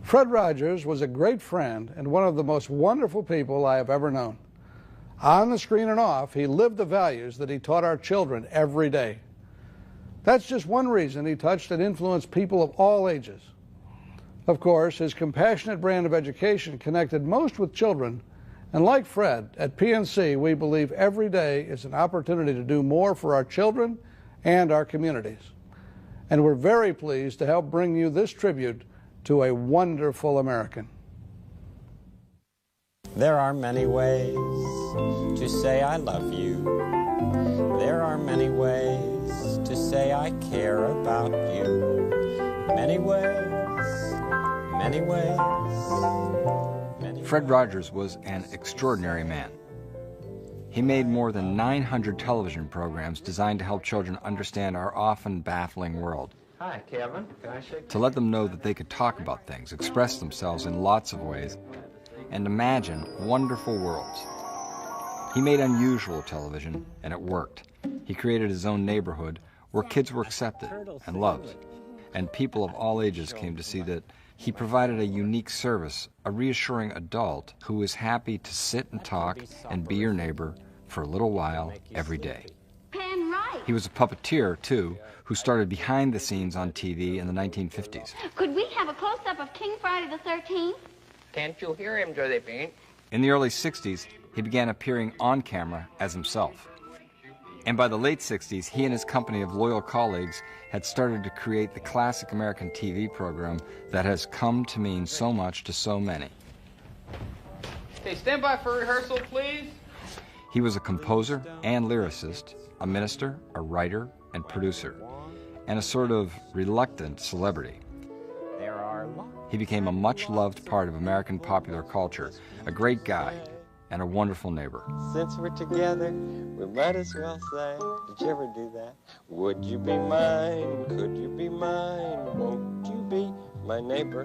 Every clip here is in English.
Fred Rogers was a great friend and one of the most wonderful people I have ever known. On the screen and off, he lived the values that he taught our children every day. That's just one reason he touched and influenced people of all ages. Of course, his compassionate brand of education connected most with children, and like Fred, at PNC, we believe every day is an opportunity to do more for our children and our communities. And we're very pleased to help bring you this tribute to a wonderful American. There are many ways to say I love you. There are many ways to say I care about you. Many ways, many ways. Fred Rogers was an extraordinary man. He made more than 900 television programs designed to help children understand our often baffling world. Hi, Kevin. Can I shake? To let them know that they could talk about things, express themselves in lots of ways, and imagine wonderful worlds. He made unusual television, and it worked. He created his own neighborhood where kids were accepted and loved, and people of all ages came to see that he provided a unique service, a reassuring adult who was happy to sit and talk and be your neighbor for a little while every day. He was a puppeteer, too, who started behind the scenes on TV in the 1950s. Could we have a close-up of King Friday the 13th? Can't you hear him, Josephine? In the early 60s, he began appearing on camera as himself. And by the late 60s, he and his company of loyal colleagues had started to create the classic American TV program that has come to mean so much to so many. Okay, stand by for rehearsal, please. He was a composer and lyricist, a minister, a writer, and producer, and a sort of reluctant celebrity. He became a much-loved part of American popular culture, a great guy, and a wonderful neighbor. Since we're together, we might as well say, did you ever do that? Would you be mine? Could you be mine? Won't you be my neighbor?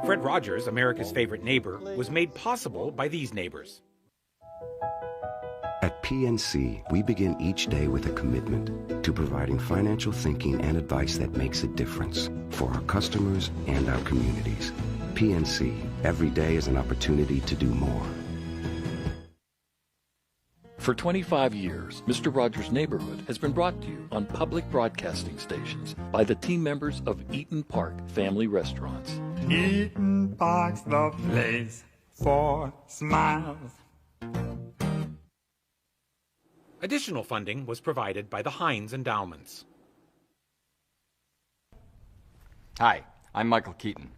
Fred Rogers, America's Favorite Neighbor, was made possible by these neighbors. At PNC, we begin each day with a commitment to providing financial thinking and advice that makes a difference for our customers and our communities. PNC, every day is an opportunity to do more. For 25 years, Mr. Rogers' Neighborhood has been brought to you on public broadcasting stations by the team members of Eaton Park Family Restaurants. Eaton Park's the place for smiles. Additional funding was provided by the Heinz Endowments. Hi, I'm Michael Keaton.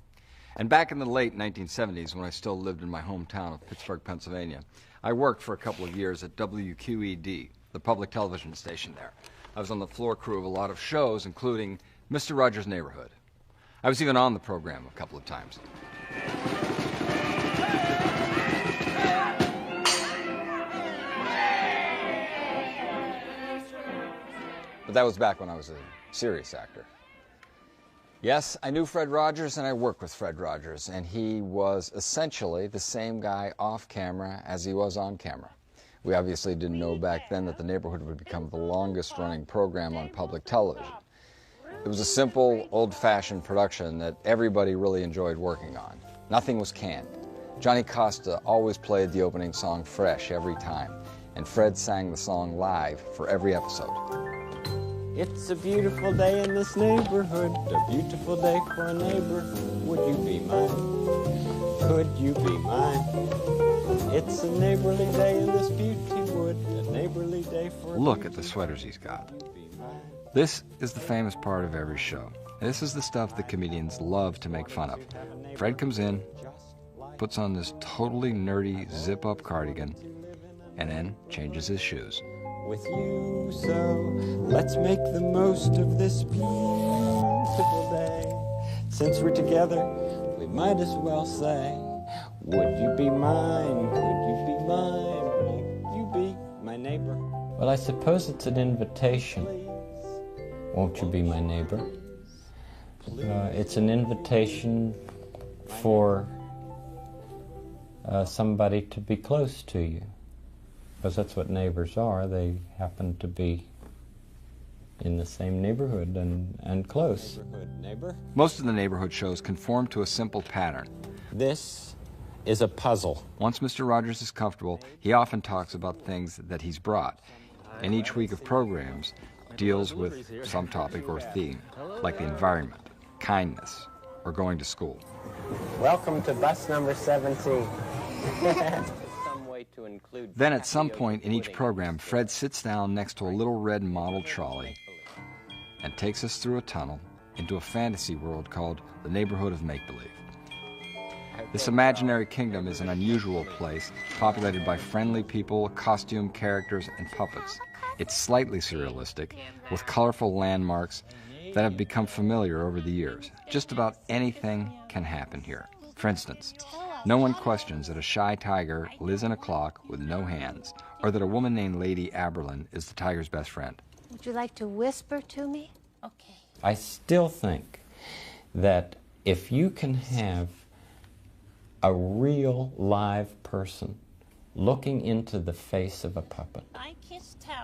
And back in the late 1970s, when I still lived in my hometown of Pittsburgh, Pennsylvania, I worked for a couple of years at WQED, the public television station there. I was on the floor crew of a lot of shows, including Mr. Rogers' Neighborhood. I was even on the program a couple of times. But that was back when I was a serious actor. Yes, I knew Fred Rogers and I worked with Fred Rogers, and he was essentially the same guy off camera as he was on camera. We obviously didn't know back then that The Neighborhood would become the longest running program on public television. It was a simple, old-fashioned production that everybody really enjoyed working on. Nothing was canned. Johnny Costa always played the opening song fresh every time, and Fred sang the song live for every episode. It's a beautiful day in this neighborhood, a beautiful day for a neighbor. Would you be mine? Could you be mine? It's a neighborly day in this beauty wood, a neighborly day for a Look at the sweaters he's got. This is the famous part of every show. This is the stuff that comedians love to make fun of. Fred comes in, puts on this totally nerdy zip-up cardigan, and then changes his shoes. With you, so let's make the most of this beautiful day. Since we're together, we might as well say, would you be mine? Could you be mine? Won't you be my neighbor? Well, I suppose it's an invitation. Won't you be my neighbor? It's an invitation for somebody to be close to you. Because that's what neighbors are. They happen to be in the same neighborhood and close. Neighbor. Most of the neighborhood shows conform to a simple pattern. This is a puzzle. Once Mr. Rogers is comfortable, he often talks about things that he's brought. And each week of programs deals with some topic or theme, like the environment, kindness, or going to school. Welcome to bus number 17. Then at some point in each program, Fred sits down next to a little red model trolley and takes us through a tunnel into a fantasy world called the Neighborhood of Make-Believe. This imaginary kingdom is an unusual place, populated by friendly people, costume characters, and puppets. It's slightly surrealistic, with colorful landmarks that have become familiar over the years. Just about anything can happen here. For instance, no one questions that a shy tiger lives in a clock with no hands, or that a woman named Lady Aberlin is the tiger's best friend. Would you like to whisper to me? Okay. I still think that if you can have a real live person looking into the face of a puppet,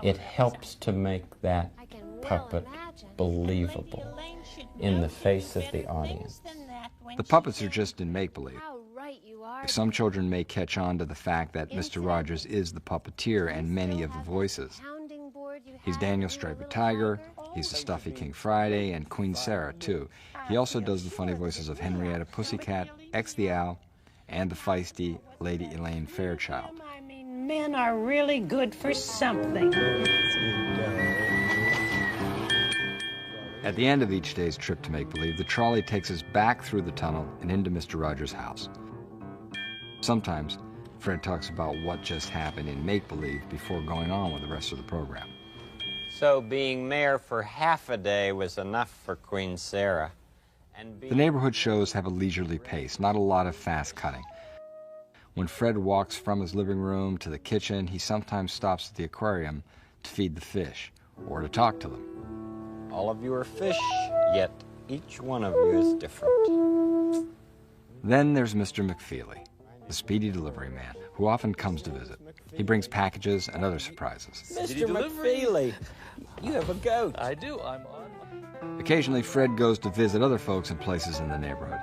it helps to make that puppet believable in the face of the audience. The puppets are just in make-believe. Some children may catch on to the fact that Mr. Rogers is the puppeteer and many of the voices. He's Daniel Striped Tiger, he's the stuffy King Friday, and Queen Sarah, too. He also does the funny voices of Henrietta Pussycat, X the Owl, and the feisty Lady Elaine Fairchild. I mean, men are really good for something. At the end of each day's trip to Make-Believe, the trolley takes us back through the tunnel and into Mr. Rogers' house. Sometimes, Fred talks about what just happened in Make-Believe before going on with the rest of the program. So being mayor for half a day was enough for Queen Sarah. The neighborhood shows have a leisurely pace, not a lot of fast cutting. When Fred walks from his living room to the kitchen, he sometimes stops at the aquarium to feed the fish or to talk to them. All of you are fish, yet each one of you is different. Then there's Mr. McFeely, the speedy delivery man, who often comes to visit. He brings packages and other surprises. Mr. McFeely, you have a goat. I do, I'm on. Occasionally, Fred goes to visit other folks and places in the neighborhood.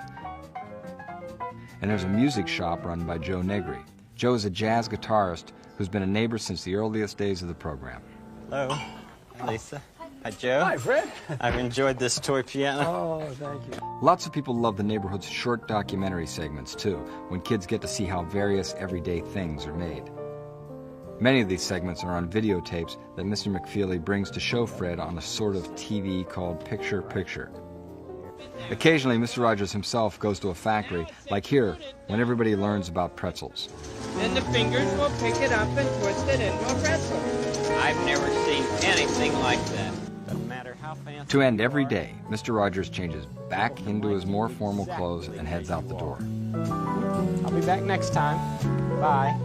And there's a music shop run by Joe Negri. Joe is a jazz guitarist who's been a neighbor since the earliest days of the program. Hello, Lisa. Hi, Joe. Hi, Fred. I've enjoyed this toy piano. Oh, thank you. Lots of people love the neighborhood's short documentary segments, too, when kids get to see how various everyday things are made. Many of these segments are on videotapes that Mr. McFeely brings to show Fred on a sort of TV called Picture Picture. Occasionally, Mr. Rogers himself goes to a factory, like here, when everybody learns about pretzels. Then the fingers will pick it up and twist it into a pretzel. I've never seen anything like that. Doesn't matter how fancy. To end every day, Mr. Rogers changes back into his more formal clothes and heads out the door. I'll be back next time. Bye.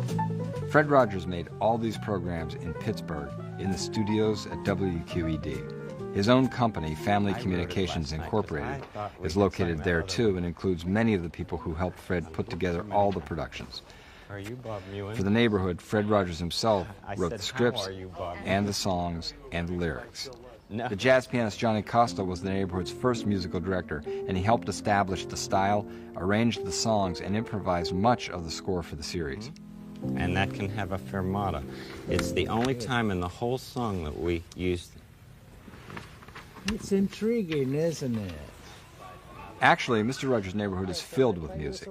Fred Rogers made all these programs in Pittsburgh in the studios at WQED. His own company, Family Communications Incorporated, is located there too and includes many of the people who helped Fred put together all the productions. Are you Bob Mewen? For the neighborhood, Fred Rogers himself wrote the scripts and the songs and the lyrics. The jazz pianist Johnny Costa was the neighborhood's first musical director, and he helped establish the style, arranged the songs, and improvised much of the score for the series. And that can have a fermata. It's the only time in the whole song that we used it. It's intriguing, isn't it? Actually, Mr. Rogers' neighborhood is filled with music.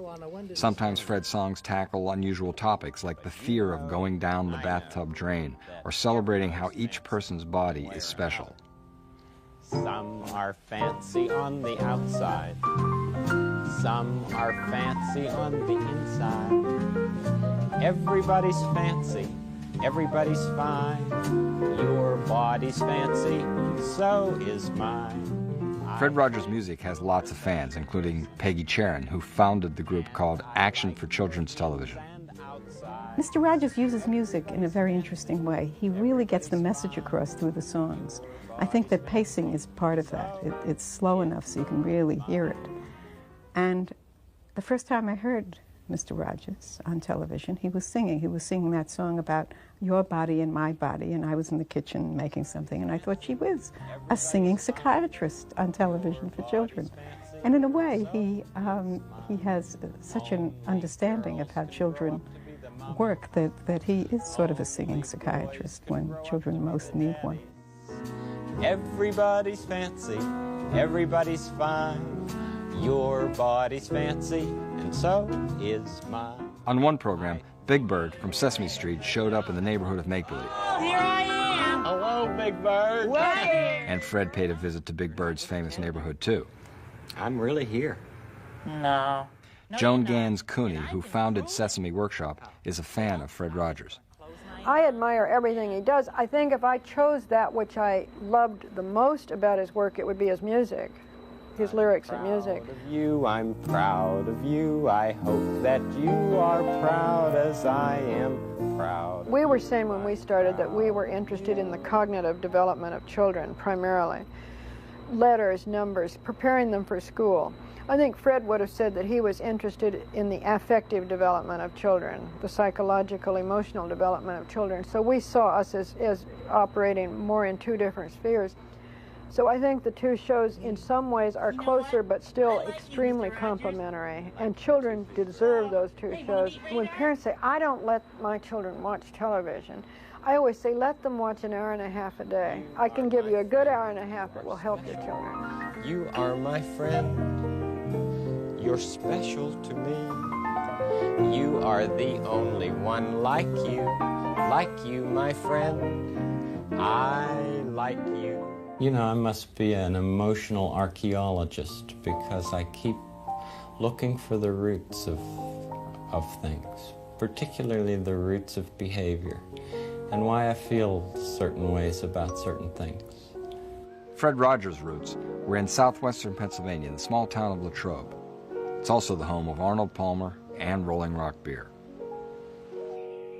Sometimes Fred's songs tackle unusual topics like the fear of going down the bathtub drain or celebrating how each person's body is special. Some are fancy on the outside. Some are fancy on the inside. Everybody's fancy. Everybody's fine. Your body's fancy. So is mine. Fred Rogers' music has lots of fans, including Peggy Charon, who founded the group called Action for Children's Television. Mr. Rogers uses music in a very interesting way. He really gets the message across through the songs. I think that pacing is part of that. It's slow enough so you can really hear it. And the first time I heard Mr. Rogers on television. He was singing. He was singing that song about your body and my body, and I was in the kitchen making something, and I thought, she was a singing psychiatrist on television for children. And in a way, he has such an understanding of how children work that he is sort of a singing psychiatrist when children most need one. Everybody's fancy, everybody's fine. Your body's fancy, and so is mine. On one program, Big Bird from Sesame Street showed up in the neighborhood of Make-Believe. Oh, here I am. Hello, Big Bird. Hey. And Fred paid a visit to Big Bird's famous neighborhood, too. I'm really here. No. Joan Gans Cooney, who founded Sesame Workshop, is a fan of Fred Rogers. I admire everything he does. I think if I chose that which I loved the most about his work, it would be his music, his lyrics and music. I'm proud of you. I hope that you are proud as I am proud. We were saying when we started that we were interested in the cognitive development of children primarily. Letters, numbers, preparing them for school. I think Fred would have said that he was interested in the affective development of children, the psychological, emotional development of children. So we saw us as operating more in two different spheres. So I think the two shows in some ways are closer but still extremely complementary. And children deserve those two shows. When parents say, I don't let my children watch television, I always say, let them watch an hour and a half a day. I can give you a good hour and a half that will help your children. You are my friend. You're special to me. You are the only one like you, my friend. I like you. You know, I must be an emotional archaeologist because I keep looking for the roots of things, particularly the roots of behavior, and why I feel certain ways about certain things. Fred Rogers' roots were in southwestern Pennsylvania, in the small town of Latrobe. It's also the home of Arnold Palmer and Rolling Rock beer.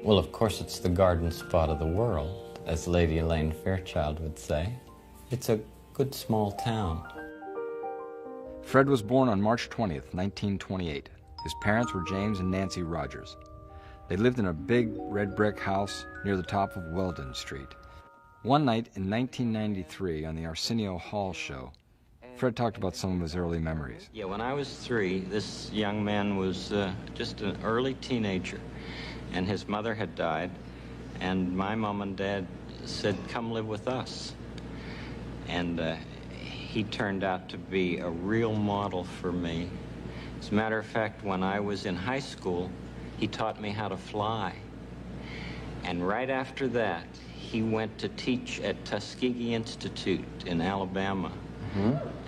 Well, of course, it's the garden spot of the world, as Lady Elaine Fairchild would say. It's a good small town. Fred was born on March 20th, 1928. His parents were James and Nancy Rogers. They lived in a big red brick house near the top of Weldon Street. One night in 1993 on the Arsenio Hall show, Fred talked about some of his early memories. Yeah, when I was 3, this young man was just an early teenager, and his mother had died, and my mom and dad said, come live with us. And he turned out to be a real model for me. As a matter of fact, when I was in high school, he taught me how to fly. And right after that, he went to teach at Tuskegee Institute in Alabama,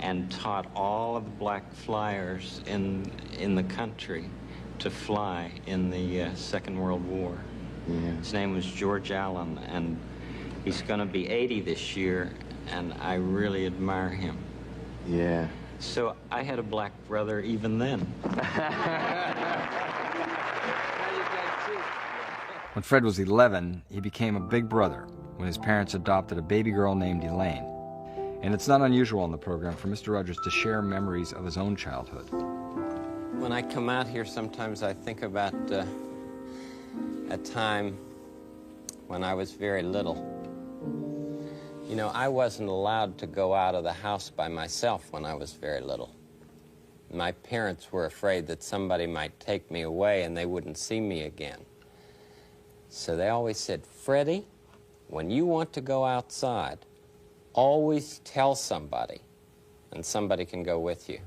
and taught all of the black flyers in the country to fly in the Second World War. Yeah. His name was George Allen, and he's going to be 80 this year, and I really admire him. Yeah. So I had a black brother even then. When Fred was 11, he became a big brother when his parents adopted a baby girl named Elaine. And it's not unusual on the program for Mr. Rogers to share memories of his own childhood. When I come out here, sometimes I think about a time when I was very little. You know, I wasn't allowed to go out of the house by myself when I was very little. My parents were afraid that somebody might take me away and they wouldn't see me again. So they always said, Freddie, when you want to go outside, always tell somebody, and somebody can go with you.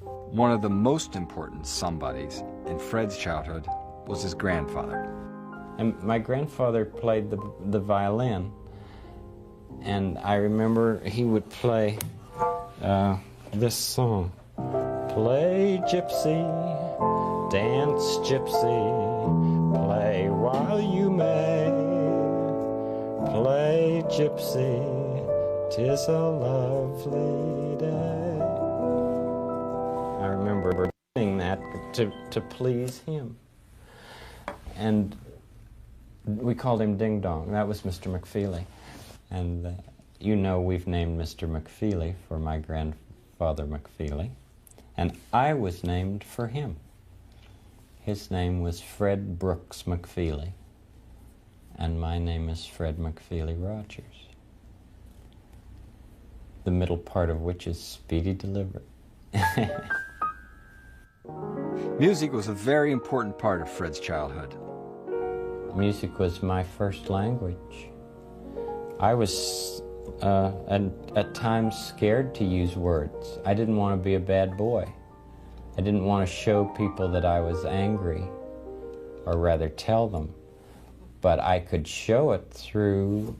One of the most important somebodies in Fred's childhood was his grandfather. And my grandfather played the violin, and I remember he would play this song. Play gypsy, dance gypsy, play while you may. Play gypsy, 'tis a lovely day. I remember doing that to please him. And we called him Ding Dong. That was Mr. McFeely. And you know we've named Mr. McFeely for my grandfather McFeely. And I was named for him. His name was Fred Brooks McFeely, and my name is Fred McFeely Rogers, the middle part of which is speedy delivery. Music was a very important part of Fred's childhood. Music was my first language. I was at times scared to use words. I didn't want to be a bad boy. I didn't want to show people that I was angry, or rather tell them. But I could show it through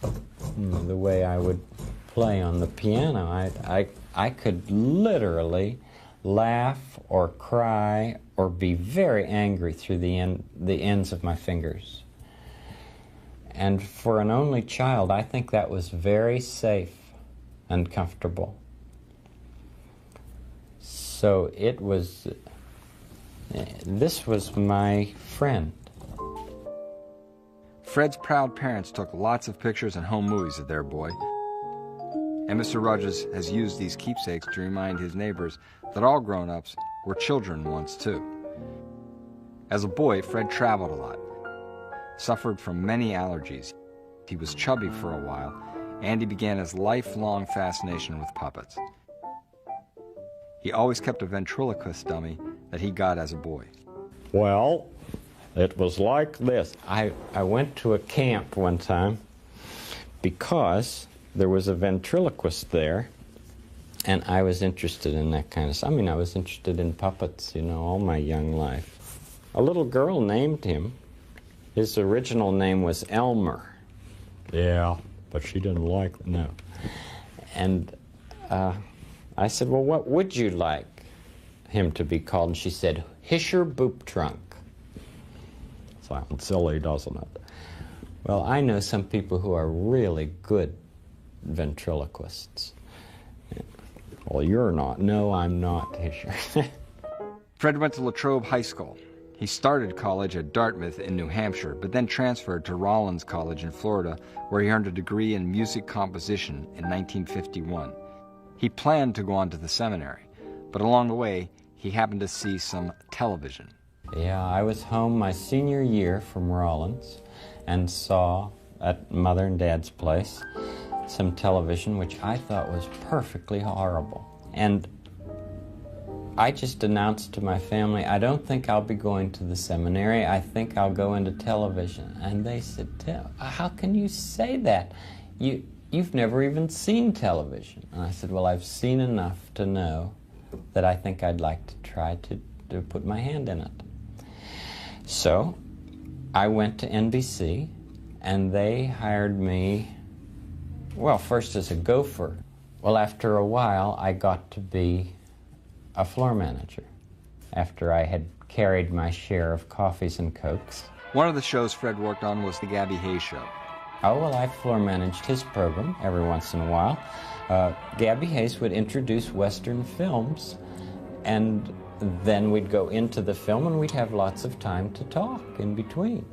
the way I would play on the piano. I could literally laugh or cry or be very angry through the ends of my fingers. And for an only child, I think that was very safe and comfortable. So it was, this was my friend. Fred's proud parents took lots of pictures and home movies of their boy. And Mr. Rogers has used these keepsakes to remind his neighbors that all grown-ups were children once too. As a boy, Fred traveled a lot, suffered from many allergies. He was chubby for a while, and he began his lifelong fascination with puppets. He always kept a ventriloquist dummy that he got as a boy. Well, it was like this. I went to a camp one time because there was a ventriloquist there, and I was interested in that kind of stuff. I mean, I was interested in puppets, you know, all my young life. A little girl named him. His original name was Elmer. Yeah, but she didn't like it, no. And I said, well, what would you like him to be called? And she said, Hisher Boop Trunk. Sounds silly, doesn't it? Well, I know some people who are really good ventriloquists. Well, you're not. No, I'm not, Hisher. Fred went to Latrobe High School. He started college at Dartmouth in New Hampshire, but then transferred to Rollins College in Florida, where he earned a degree in music composition in 1951. He planned to go on to the seminary, but along the way, he happened to see some television. Yeah, I was home my senior year from Rollins and saw at Mother and Dad's place some television which I thought was perfectly horrible. And I just announced to my family, I don't think I'll be going to the seminary. I think I'll go into television. And they said, how can you say that? You've never even seen television. And I said, well, I've seen enough to know that I think I'd like to try to put my hand in it. So I went to NBC, and they hired me, well, first as a gopher. Well, after a while, I got to be a floor manager after I had carried my share of coffees and cokes. One of the shows Fred worked on was the Gabby Hayes Show. Oh, well, I floor managed his program every once in a while. Gabby Hayes would introduce Western films, and then we'd go into the film and we'd have lots of time to talk in between.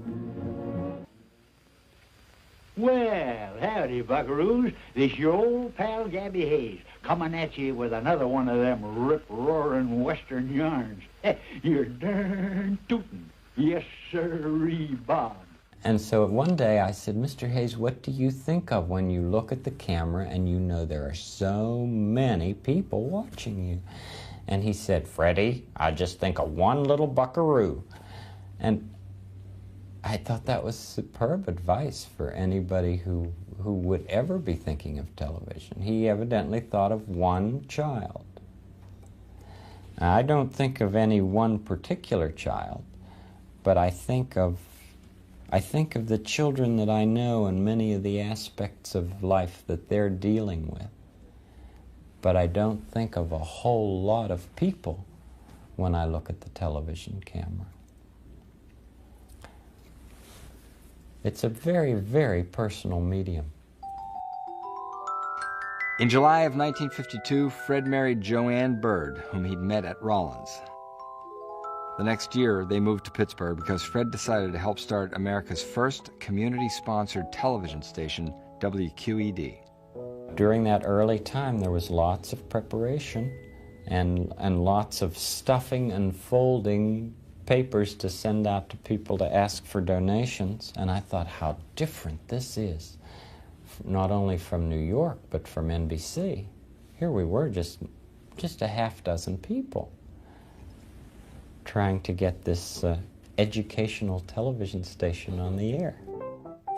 Well, howdy, buckaroos. This your old pal Gabby Hayes, coming at you with another one of them rip-roaring Western yarns. You're darn tootin'. Yes, sirree, Bob. And so one day I said, Mr. Hayes, what do you think of when you look at the camera and you know there are so many people watching you? And he said, Freddie, I just think of one little buckaroo. And I thought that was superb advice for anybody who would ever be thinking of television. He evidently thought of one child. Now, I don't think of any one particular child, but I think of the children that I know and many of the aspects of life that they're dealing with. But I don't think of a whole lot of people when I look at the television camera. It's a very, very personal medium. In July of 1952, Fred married Joanne Bird, whom he'd met at Rollins. The next year, they moved to Pittsburgh because Fred decided to help start America's first community-sponsored television station, WQED. During that early time, there was lots of preparation and lots of stuffing and folding papers to send out to people to ask for donations. And I thought, how different this is, not only from New York, but from NBC. Here we were, just a half dozen people trying to get this educational television station on the air.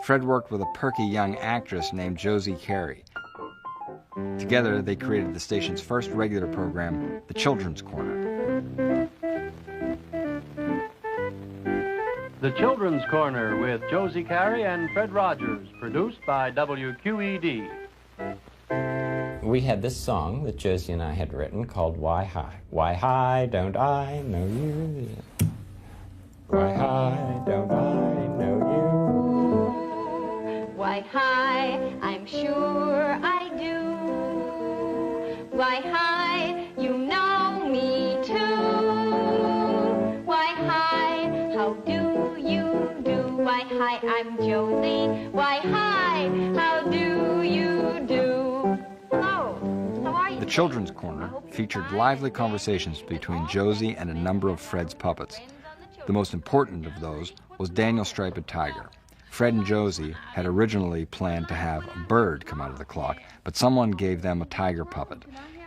Fred worked with a perky young actress named Josie Carey. Together, they created the station's first regular program, The Children's Corner. The Children's Corner with Josie Carey and Fred Rogers, produced by WQED. We had this song that Josie and I had written called Why High. Why high don't I know you? Why high don't I know you? Why high, I'm sure I do. Why high, you know me too. Why high, how do you do? Why high, I'm Josie. Why high, how do you do? Hello, how are you? The Children's Corner featured lively conversations between Josie and a number of Fred's puppets. The most important of those was Daniel Striped Tiger. Fred and Josie had originally planned to have a bird come out of the clock, but someone gave them a tiger puppet.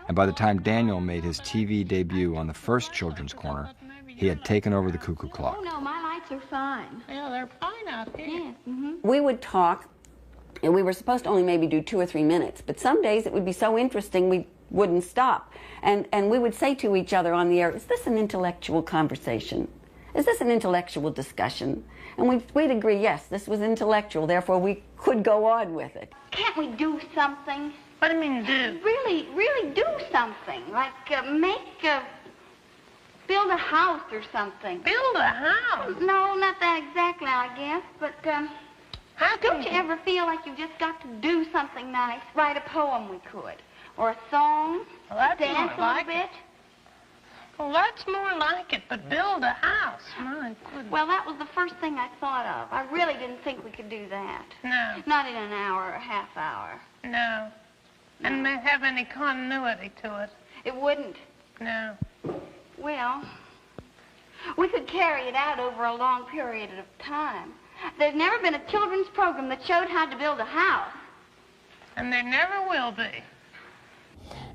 And by the time Daniel made his TV debut on the first Children's Corner, he had taken over the cuckoo clock. Oh, no, my lights are fine. Yeah, they're fine out here. Yes, We would talk, and we were supposed to only maybe do 2 or 3 minutes, but some days it would be so interesting we wouldn't stop. And we would say to each other on the air, is this an intellectual conversation? Is this an intellectual discussion? And we'd agree, yes, this was intellectual, therefore we could go on with it. Can't we do something? What do you mean do? Really do something. Like build a house or something. Build a house? No, not that exactly, I guess. But how don't you ever feel like you've just got to do something nice? Write a poem we could. Or a song. Well, that's dance more like a little bit. Well, that's more like it, but build a house. My goodness. Well, that was the first thing I thought of. I really didn't think we could do that. No. Not in an hour or a half hour. No. And may have any continuity to it. It wouldn't. No. Well, we could carry it out over a long period of time. There's never been a children's program that showed how to build a house. And there never will be.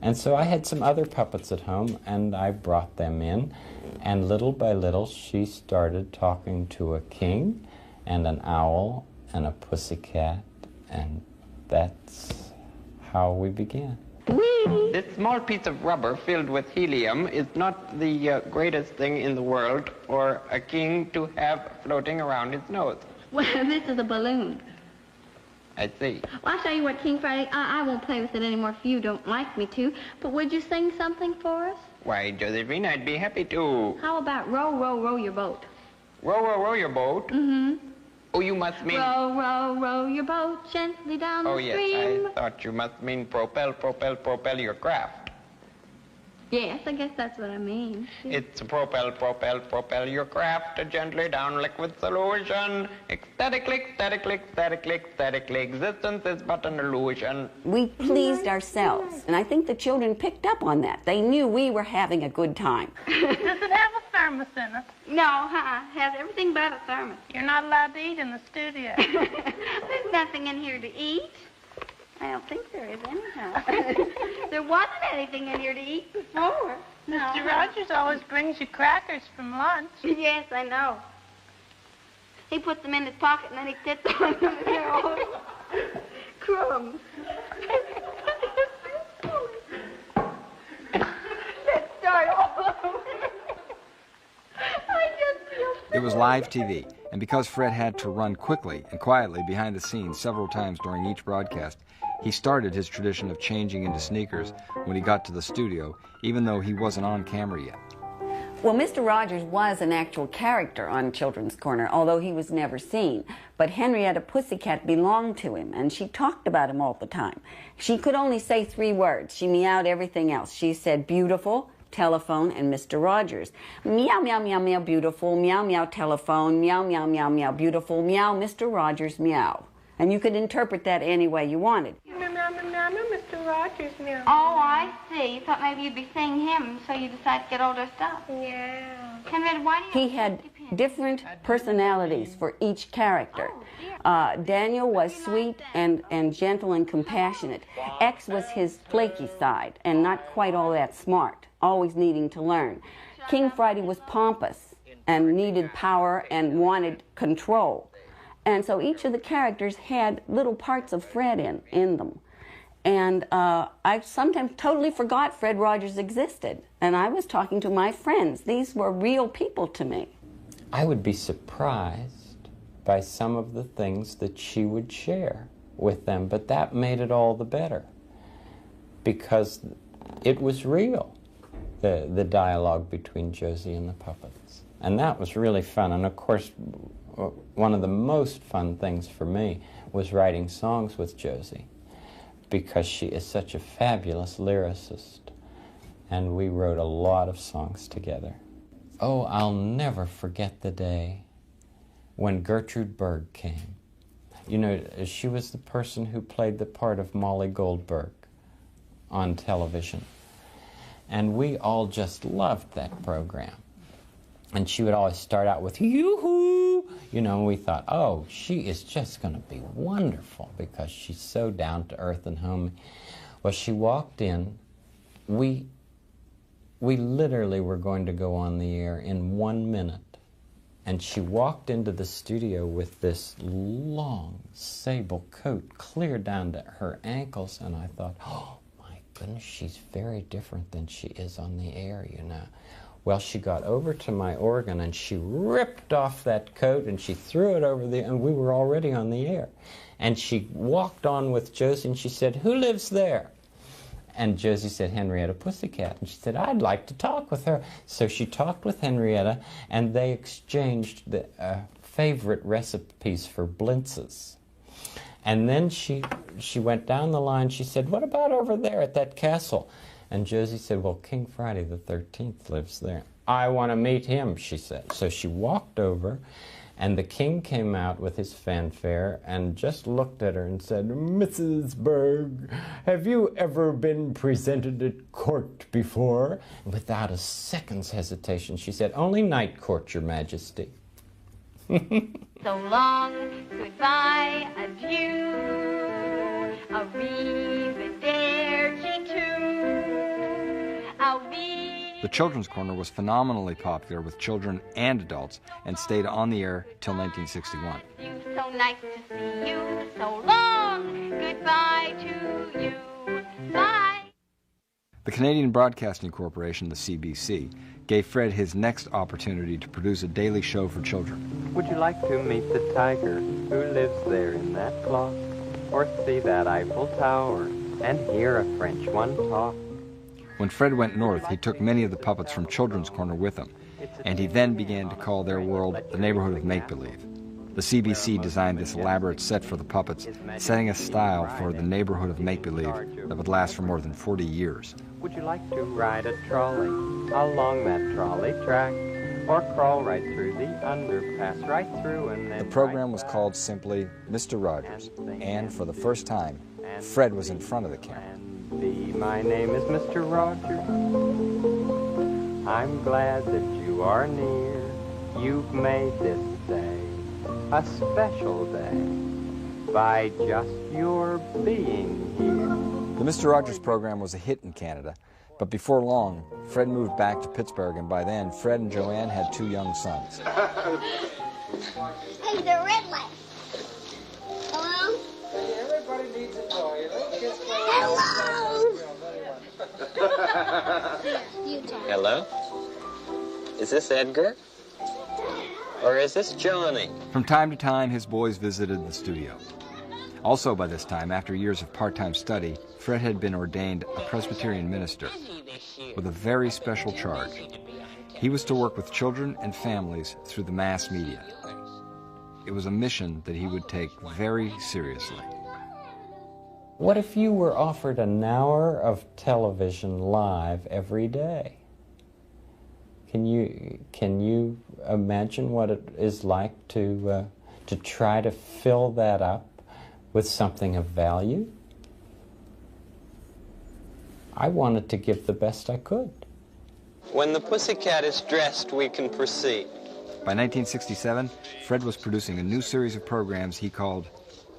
And so I had some other puppets at home, and I brought them in, and little by little she started talking to a king and an owl and a pussycat, and that's how we began. This small piece of rubber filled with helium is not the greatest thing in the world for a king to have floating around his nose. Well, this is a balloon. I see. Well, I'll tell you what, King Friday, I won't play with it anymore if you don't like me to, but would you sing something for us? Why, Josephine, I'd be happy to. How about row, row, row your boat? Row, row, row your boat? Mm-hmm. Oh, you must mean... Row, row, row your boat gently down the stream. Yes, I thought you must mean propel, propel, propel your craft. Yes, I guess that's what I mean. It's propel, propel, propel your craft gently down liquid solution. Ecstatically, ecstatically, ecstatically, ecstatically. Existence is but an illusion. We pleased ourselves, and I think the children picked up on that. They knew we were having a good time. Does it have a thermos in it? No, it has everything but a thermos. You're not allowed to eat in the studio. There's nothing in here to eat. I don't think there is anyhow. There wasn't anything in here to eat before. No. Mr. Rogers always brings you crackers from lunch. Yes, I know. He puts them in his pocket and then he sits on them and they're all crumbs. Let's start all over. I just feel It was live TV, and because Fred had to run quickly and quietly behind the scenes several times during each broadcast, he started his tradition of changing into sneakers when he got to the studio, even though he wasn't on camera yet. Well, Mr. Rogers was an actual character on Children's Corner, although he was never seen. But Henrietta Pussycat belonged to him, and she talked about him all the time. She could only say 3 words. She meowed everything else. She said beautiful, telephone, and Mr. Rogers. Meow, meow, meow, meow, beautiful, meow, meow, telephone, meow, meow, meow, meow, beautiful, meow, Mr. Rogers, meow. And you could interpret that any way you wanted. Meow, meow, meow, Yeah, I know Mr. Rogers now. Oh, I see. You thought maybe you'd be seeing him, so you decided to get all dressed up. Yeah. Henrietta, why do you... He had different personalities for each character. Daniel was sweet and gentle and compassionate. X was his flaky side and not quite all that smart, always needing to learn. King Friday was pompous and needed power and wanted control. And so each of the characters had little parts of Fred in them. And I sometimes totally forgot Fred Rogers existed. And I was talking to my friends. These were real people to me. I would be surprised by some of the things that she would share with them, but that made it all the better because it was real, the dialogue between Josie and the puppets. And that was really fun. And of course, one of the most fun things for me was writing songs with Josie, because she is such a fabulous lyricist, and we wrote a lot of songs together. Oh, I'll never forget the day when Gertrude Berg came. You know, she was the person who played the part of Molly Goldberg on television, and we all just loved that program. And she would always start out with, yoo-hoo, you know, and we thought, oh, she is just going to be wonderful because she's so down to earth and homey. Well, she walked in, we literally were going to go on the air in 1 minute. And she walked into the studio with this long sable coat clear down to her ankles, and I thought, oh, my goodness, she's very different than she is on the air, you know. Well, she got over to my organ and she ripped off that coat and she threw it over and we were already on the air. And she walked on with Josie and she said, who lives there? And Josie said, Henrietta Pussycat. And she said, I'd like to talk with her. So she talked with Henrietta and they exchanged the favorite recipes for blintzes. And then she went down the line. She said, what about over there at that castle? And Josie said, well, King Friday the 13th lives there. I want to meet him, she said. So she walked over, and the king came out with his fanfare and just looked at her and said, Mrs. Berg, have you ever been presented at court before? And without a second's hesitation, she said, only night court, Your Majesty. So long, goodbye, adieu, arrivederci too. The Children's Corner was phenomenally popular with children and adults and stayed on the air till 1961. So nice to see you. So long, goodbye to you. Bye. The Canadian Broadcasting Corporation, the CBC, gave Fred his next opportunity to produce a daily show for children. Would you like to meet the tiger who lives there in that clock, or see that Eiffel Tower and hear a French one talk? When Fred went north, he took many of the puppets from Children's Corner with him, and he then began to call their world the neighborhood of make-believe. The CBC designed this elaborate set for the puppets, setting a style for the neighborhood of make-believe that would last for more than 40 years. Would you like to ride a trolley along that trolley track, or crawl right through the underpass, right through and then... The program was called simply Mr. Rogers, and for the first time, Fred was in front of the camera. My name is Mr. Rogers. I'm glad that you are near. You've made this day a special day by just your being here. The Mr. Rogers program was a hit in Canada, but before long, Fred moved back to Pittsburgh, and by then, Fred and Joanne had 2 young sons. Hey, the red light. Hello? Everybody needs a toy. Hello! Hello? Is this Edgar? Or is this Johnny? From time to time, his boys visited the studio. Also by this time, after years of part-time study, Fred had been ordained a Presbyterian minister with a very special charge. He was to work with children and families through the mass media. It was a mission that he would take very seriously. What if you were offered an hour of television live every day? Can you imagine what it is like to try to fill that up with something of value? I wanted to give the best I could. When the pussycat is dressed, we can proceed. By 1967, Fred was producing a new series of programs he called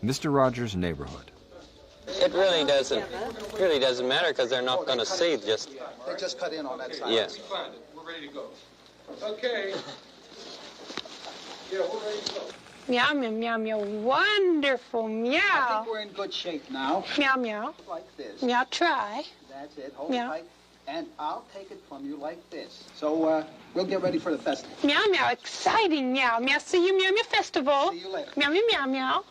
Mr. Rogers' Neighborhood. It really doesn't matter because they're not going to see just... They just cut in on that side. Yes. We're ready to go. Okay. Yeah, we're ready to go. Meow, meow, meow, meow. Wonderful. Meow. I think we're in good shape now. Meow, meow. Like this. Meow, try. That's it. Hold Meow. it tight. And I'll take it from you like this. So, we'll get ready for the festival. Meow, meow. Exciting. Meow, meow. See you, meow, meow, festival. See you later. Meow, meow, meow, meow.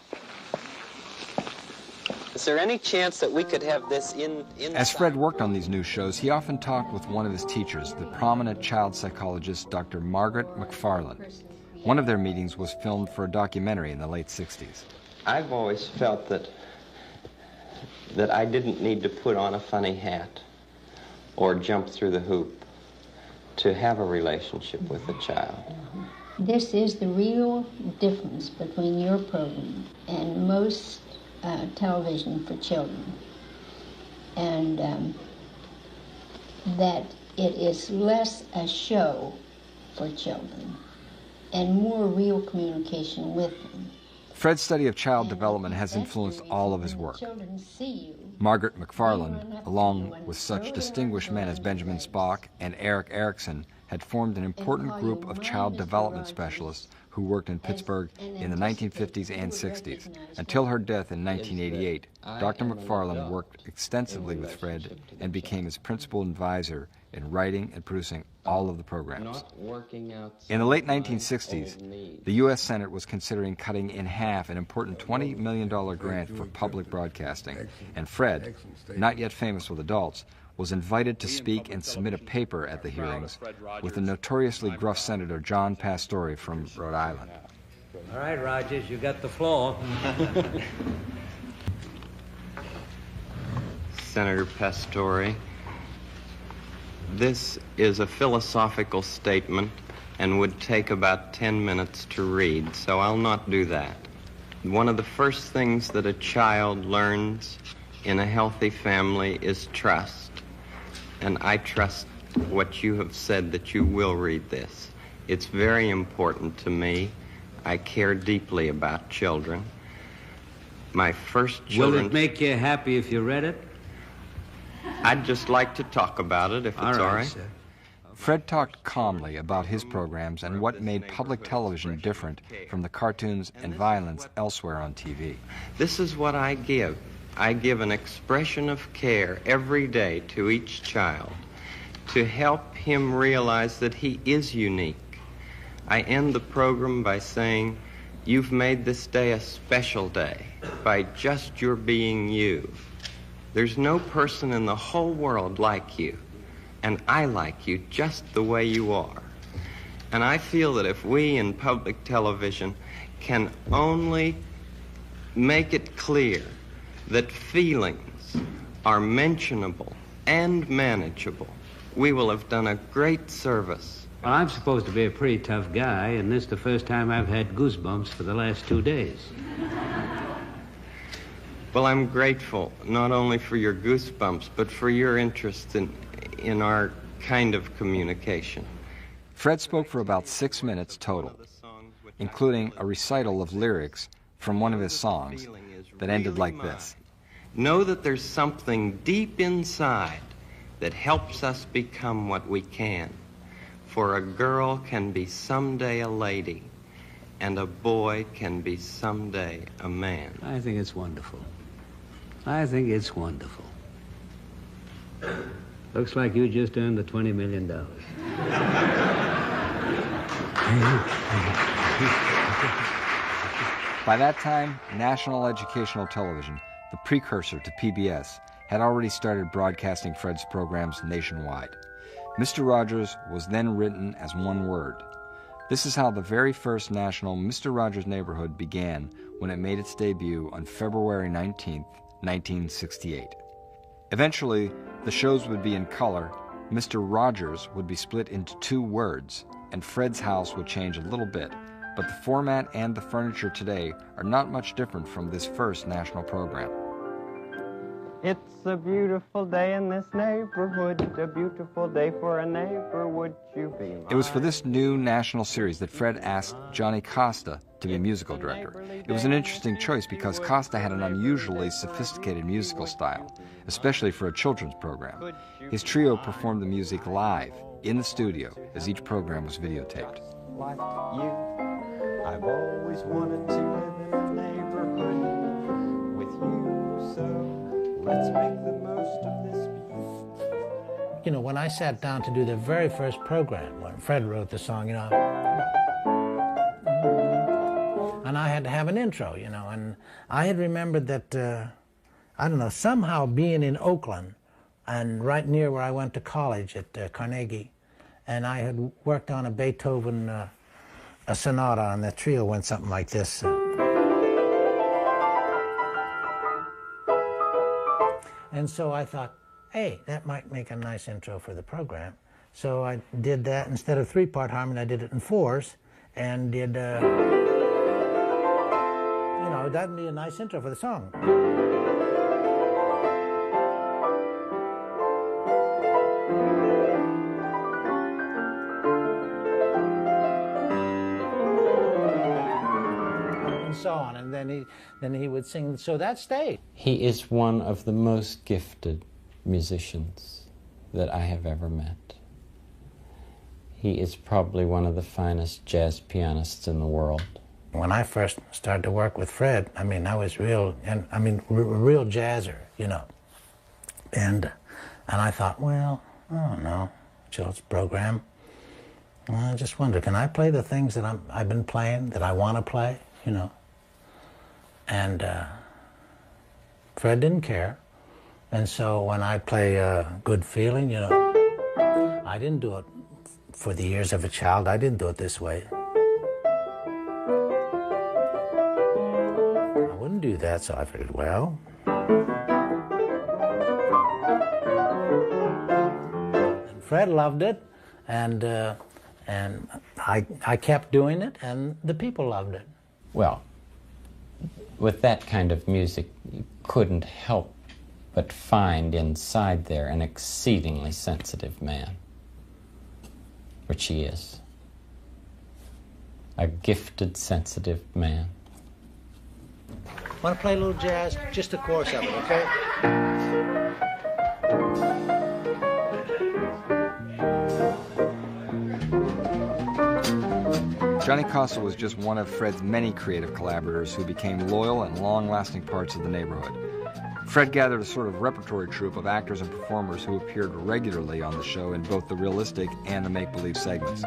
Is there any chance that we could have this in... As Fred worked on these new shows, he often talked with one of his teachers, the prominent child psychologist Dr. Margaret McFarland. One of their meetings was filmed for a documentary in the late 60s. I've always felt that I didn't need to put on a funny hat or jump through the hoop to have a relationship with a child. This is the real difference between your program and most television for children, and that it is less a show for children and more real communication with them. Fred's study of child development has influenced all of his work. Children see you. Margaret McFarland, along with such distinguished men as Benjamin Spock and Eric Erickson, had formed an important group of child development specialists who worked in Pittsburgh in the 1950s and 60s. Until her death in 1988, Dr. McFarland worked extensively with Fred and became his principal advisor in writing and producing all of the programs. In the late 1960s, the U.S. Senate was considering cutting in half an important $20 million grant for public broadcasting, and Fred, not yet famous with adults, was invited to speak and submit a paper at the hearings with the notoriously gruff Senator John Pastore from Rhode Island. All right, Rogers, you got the floor. Senator Pastore, this is a philosophical statement and would take about 10 minutes to read, so I'll not do that. One of the first things that a child learns in a healthy family is trust. And I trust what you have said that you will read this. It's very important to me. I care deeply about children. My first children... Will it make you happy if you read it? I'd just like to talk about it, if it's all right. Sir. Fred talked calmly about his programs and what made public television different from the cartoons and violence elsewhere on TV. This is what I give. I give an expression of care every day to each child to help him realize that he is unique. I end the program by saying, you've made this day a special day by just your being you. There's no person in the whole world like you, and I like you just the way you are. And I feel that if we in public television can only make it clear that feelings are mentionable and manageable, we will have done a great service. Well, I'm supposed to be a pretty tough guy, and this is the first time I've had goosebumps for the last 2 days. Well, I'm grateful not only for your goosebumps, but for your interest in our kind of communication. Fred spoke for about 6 minutes total, including a recital of lyrics from one of his songs that ended like this. Know that there's something deep inside that helps us become what we can. For a girl can be someday a lady, and a boy can be someday a man. I think it's wonderful. I think it's wonderful. Looks like you just earned the $20 million. By that time, National Educational Television, the precursor to PBS, had already started broadcasting Fred's programs nationwide. Mr. Rogers was then written as one word. This is how the very first national Mr. Rogers' Neighborhood began when it made its debut on February 19th, 1968. Eventually, the shows would be in color, Mr. Rogers would be split into 2 words, and Fred's house would change a little bit, but the format and the furniture today are not much different from this first national program. It's a beautiful day in this neighborhood, a beautiful day for a neighbor, would you be mine? It was for this new national series that Fred asked Johnny Costa to be musical director. It was an interesting choice because Costa had an unusually sophisticated musical style, especially for a children's program. His trio performed the music live, in the studio, as each program was videotaped. Like you, I've always wanted to live in a neighborhood with you, so let's make the most of this. You know, when I sat down to do the very first program, when Fred wrote the song, you know, and I had to have an intro, you know, and I had remembered that, I don't know, somehow being in Oakland, and right near where I went to college at Carnegie, and I had worked on a Beethoven a sonata, and the trio went something like this. And so I thought, hey, that might make a nice intro for the program. So I did that. Instead of 3-part harmony, I did it in 4s, and did, you know, that'd be a nice intro for the song. And so on, and then he would sing. So that stayed. He is one of the most gifted musicians that I have ever met. He is probably one of the finest jazz pianists in the world. When I first started to work with Fred, I mean, I was real jazzer, you know. And I thought, well, I don't know, children's program. I just wonder, can I play the things that I've been playing, that I want to play, you know? And Fred didn't care. And so when I play Good Feeling, you know, I didn't do it for the ears of a child. I didn't do it this way. I wouldn't do that, so I figured, well. And Fred loved it, and I kept doing it, and the people loved it. Well, with that kind of music, you couldn't help but find inside there an exceedingly sensitive man, which he is. A gifted, sensitive man. Want to play a little jazz? Just the chorus of it, okay? Johnny Costa was just one of Fred's many creative collaborators who became loyal and long-lasting parts of the neighborhood. Fred gathered a sort of repertory troupe of actors and performers who appeared regularly on the show in both the realistic and the make-believe segments.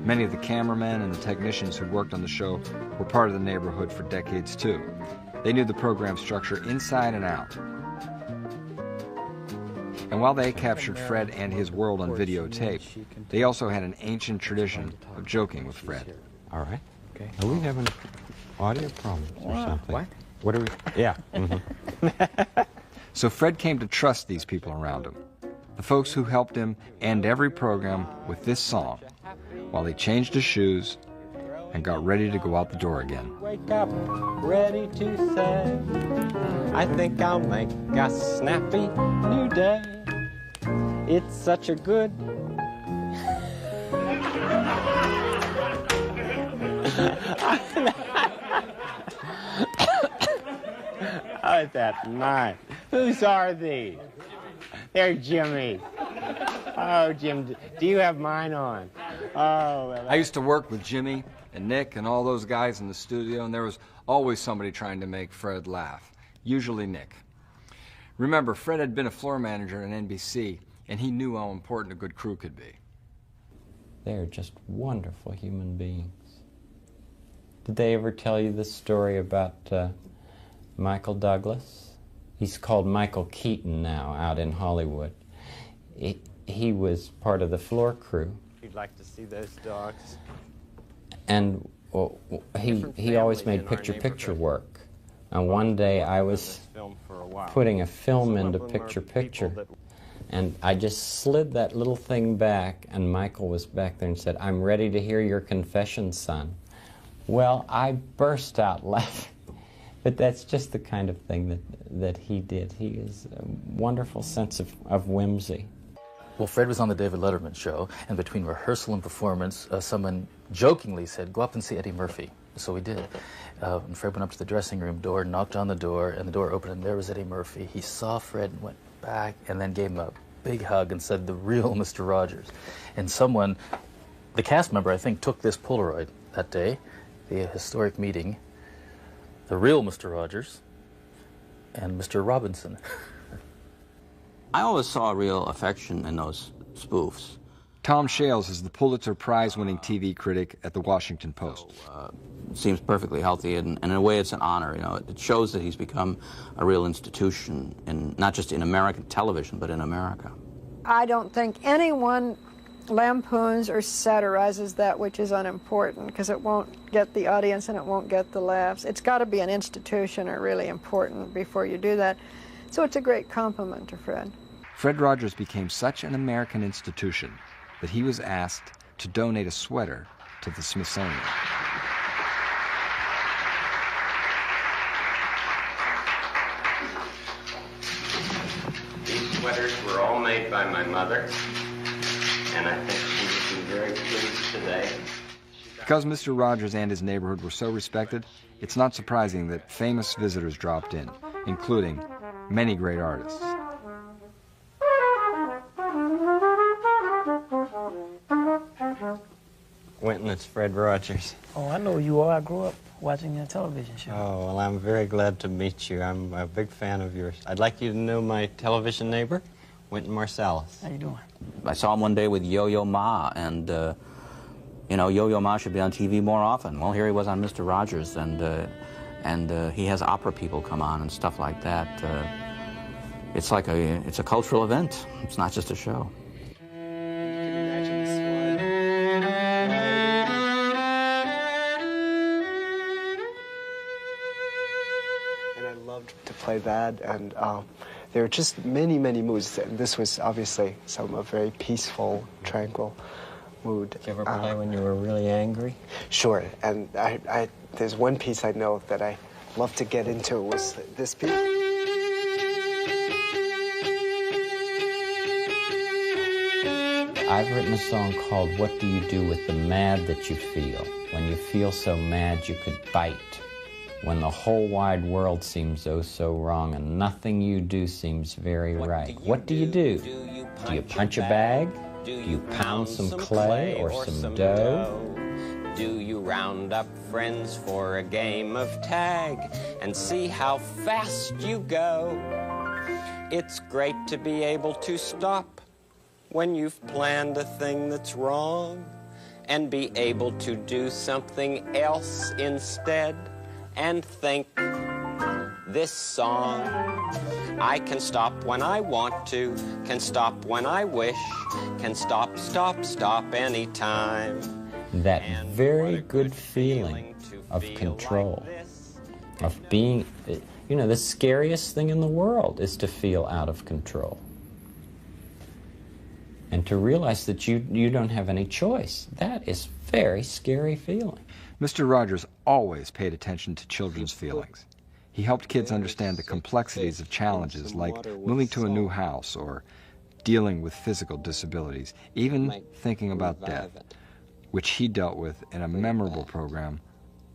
Many of the cameramen and the technicians who worked on the show were part of the neighborhood for decades too. They knew the program structure inside and out. And while they captured Fred and his world on videotape, they also had an ancient tradition of joking with Fred. All right. Okay. Are we having audio problems or something? What are we? Yeah. Mm-hmm. So Fred came to trust these people around him, the folks who helped him end every program with this song, while he changed his shoes and got ready to go out the door again. Wake up, ready to say, I think I'll make a snappy new day. It's such a good... Oh, that's nice. Whose are these? They're Jimmy's. Oh, Jim, do you have mine on? Oh, well, I used to work with Jimmy and Nick and all those guys in the studio, and there was always somebody trying to make Fred laugh, usually Nick. Remember, Fred had been a floor manager at NBC, and he knew how important a good crew could be. They're just wonderful human beings. Did they ever tell you the story about Michael Douglas? He's called Michael Keaton now out in Hollywood. He was part of the floor crew. You'd like to see those dogs. And he always made picture-picture work. And one day I was putting a film into picture-picture, and I just slid that little thing back, and Michael was back there and said, I'm ready to hear your confession, son. Well, I burst out laughing. But that's just the kind of thing that he did. He is a wonderful sense of whimsy. Well, Fred was on the David Letterman show, and between rehearsal and performance, someone jokingly said, "Go up and see Eddie Murphy." So we did. And Fred went up to the dressing room door, knocked on the door, and the door opened, and there was Eddie Murphy. He saw Fred and went back, and then gave him a big hug and said, "The real Mr. Rogers." And someone, the cast member, I think, took this Polaroid that day, the historic meeting, the real Mr. Rogers and Mr. Robinson. I always saw real affection in those spoofs. Tom Shales is the Pulitzer Prize-winning TV critic at the Washington Post. Seems perfectly healthy, and in a way it's an honor. You know, it shows that he's become a real institution, not just in American television, but in America. I don't think anyone lampoons or satirizes that which is unimportant, because it won't get the audience and it won't get the laughs. It's got to be an institution or really important before you do that. So it's a great compliment to Fred. Fred Rogers became such an American institution that he was asked to donate a sweater to the Smithsonian. These sweaters were all made by my mother, and I think she would be very pleased today. Because Mr. Rogers and his neighborhood were so respected, it's not surprising that famous visitors dropped in, including many great artists. Wynton, it's Fred Rogers. Oh, I know who you are. I grew up watching your television show. Oh, well, I'm very glad to meet you. I'm a big fan of yours. I'd like you to know my television neighbor, Wynton Marsalis. How you doing? I saw him one day with Yo-Yo Ma, and, you know, Yo-Yo Ma should be on TV more often. Well, here he was on Mr. Rogers, and he has opera people come on and stuff like that. It's a cultural event. It's not just a show. To play that, and there were just many moods, and this was obviously a very peaceful, tranquil mood. Did you ever play when you were really angry? Sure, and there's one piece I know that I love to get into, was this piece. I've written a song called What Do You Do With the Mad That You Feel? When you feel so mad you could bite. When the whole wide world seems oh so wrong and nothing you do seems very right. What do you do? Do you punch a bag? Do you pound some clay or some dough? Do you round up friends for a game of tag and see how fast you go? It's great to be able to stop when you've planned a thing that's wrong and be able to do something else instead. And think, this song, I can stop when I want to, can stop when I wish, can stop anytime. That very good feeling of control, of being, you know, the scariest thing in the world is to feel out of control. And to realize that you don't have any choice. That is a very scary feeling. Mr. Rogers always paid attention to children's feelings. He helped kids understand the complexities of challenges like moving to a new house or dealing with physical disabilities, even thinking about death, which he dealt with in a memorable program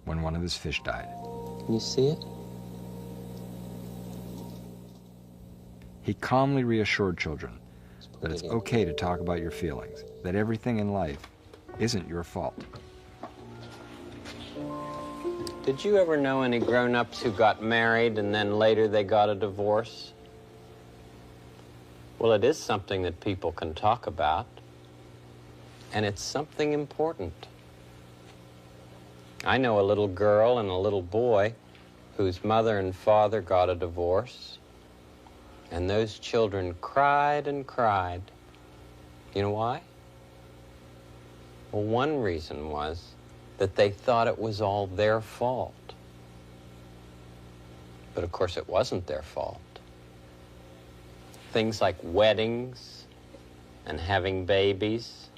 when one of his fish died. Can you see it? He calmly reassured children that it's okay to talk about your feelings, that everything in life isn't your fault. Did you ever know any grown-ups who got married and then later they got a divorce? Well, it is something that people can talk about, and it's something important. I know a little girl and a little boy whose mother and father got a divorce, and those children cried and cried. You know why? Well, one reason was that they thought it was all their fault. But of course it wasn't their fault. Things like weddings and having babies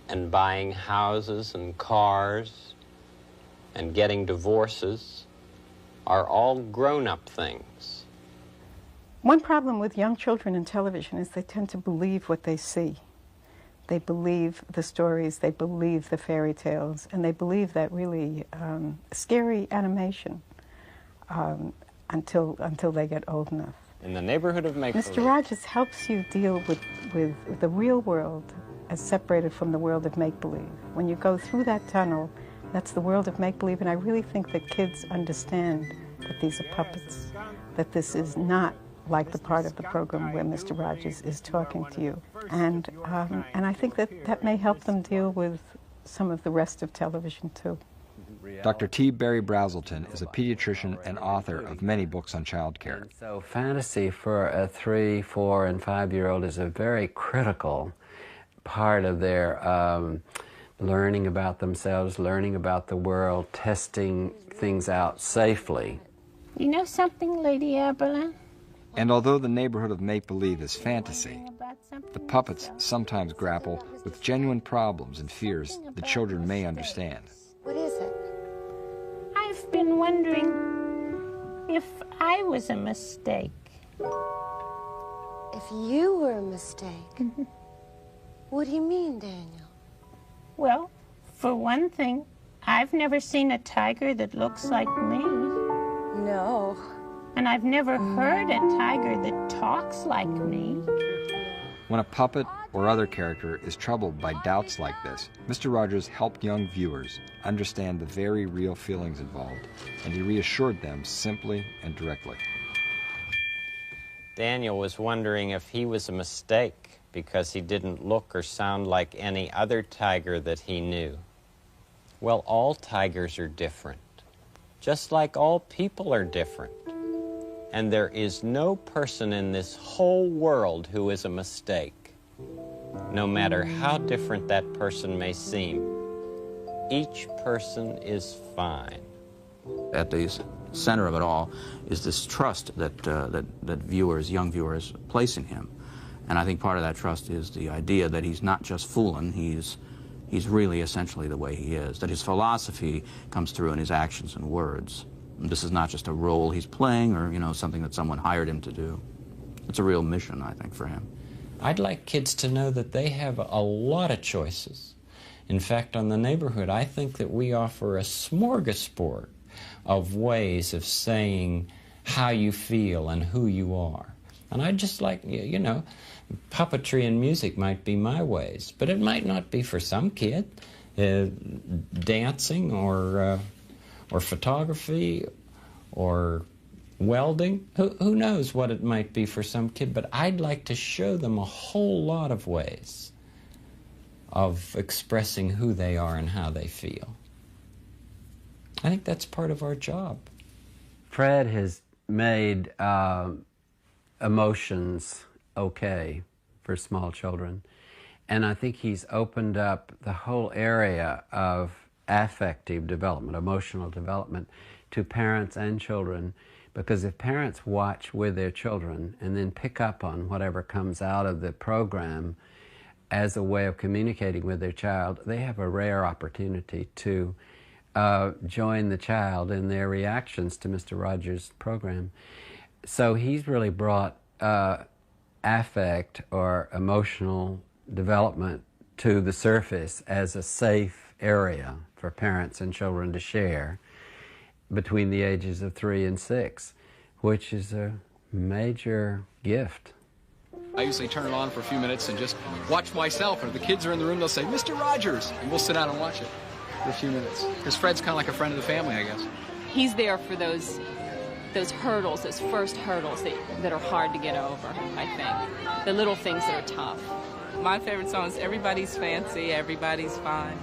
and buying houses and cars and getting divorces are all grown-up things. One problem with young children in television is they tend to believe what they see. They believe the stories, they believe the fairy tales, and they believe that really scary animation until they get old enough. In the neighborhood of make-believe. Mr. Rogers helps you deal with the real world as separated from the world of make-believe. When you go through that tunnel, that's the world of make-believe, and I really think that kids understand that these are puppets, that this is not like the part of the program where Mr. Rogers is talking to you. And I think that may help them deal with some of the rest of television, too. Dr. T. Barry Brazelton is a pediatrician and author of many books on child care. So fantasy for a 3-, 4-, and 5-year-old is a very critical part of their learning about themselves, learning about the world, testing things out safely. You know something, Lady Aberlin? And although the neighborhood of make-believe is fantasy, the puppets sometimes grapple with genuine problems and fears the children may understand. What is it? I've been wondering if I was a mistake. If you were a mistake? What do you mean, Daniel? Well, for one thing, I've never seen a tiger that looks like me. No. And I've never heard a tiger that talks like me. When a puppet or other character is troubled by doubts like this, Mr. Rogers helped young viewers understand the very real feelings involved, and he reassured them simply and directly. Daniel was wondering if he was a mistake because he didn't look or sound like any other tiger that he knew. Well, all tigers are different, just like all people are different. And there is no person in this whole world who is a mistake, no matter how different that person may seem. Each person is fine. At the center of it all is this trust that viewers, young viewers, place in him. And I think part of that trust is the idea that he's not just fooling, he's really essentially the way he is, that his philosophy comes through in his actions and words. This is not just a role he's playing or, you know, something that someone hired him to do. It's a real mission, I think, for him. I'd like kids to know that they have a lot of choices. In fact, on the neighborhood, I think that we offer a smorgasbord of ways of saying how you feel and who you are. And I'd just like, you know, puppetry and music might be my ways, but it might not be for some kid. Dancing or photography or welding, who knows what it might be for some kid, but I'd like to show them a whole lot of ways of expressing who they are and how they feel. I think that's part of our job. Fred has made emotions okay for small children, and I think he's opened up the whole area of affective development, emotional development, to parents and children, because if parents watch with their children and then pick up on whatever comes out of the program as a way of communicating with their child, they have a rare opportunity to join the child in their reactions to Mr. Rogers' program. So he's really brought affect or emotional development to the surface as a safe area for parents and children to share between the ages of 3 and 6, which is a major gift. I usually turn it on for a few minutes and just watch myself, and if the kids are in the room, they'll say, "Mr. Rogers," and we'll sit down and watch it for a few minutes. Because Fred's kind of like a friend of the family, I guess. He's there for those hurdles, those first hurdles that are hard to get over, I think. The little things that are tough. My favorite song is Everybody's Fancy, Everybody's Fine.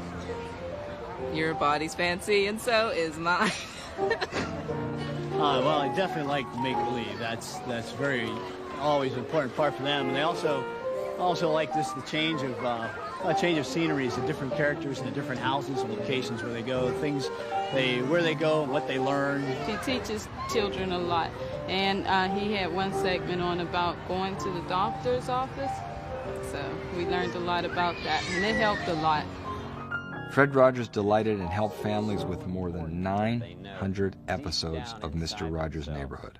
Your body's fancy, and so is mine. Well, I definitely like make-believe. That's very always an important part for them, and they also like the change of sceneries, the different characters and the different houses and locations where they go, where they go, and what they learn. He teaches children a lot, and he had one segment on about going to the doctor's office, so we learned a lot about that, and it helped a lot. Fred Rogers delighted and helped families with more than 900 episodes of Mr. Rogers' Neighborhood.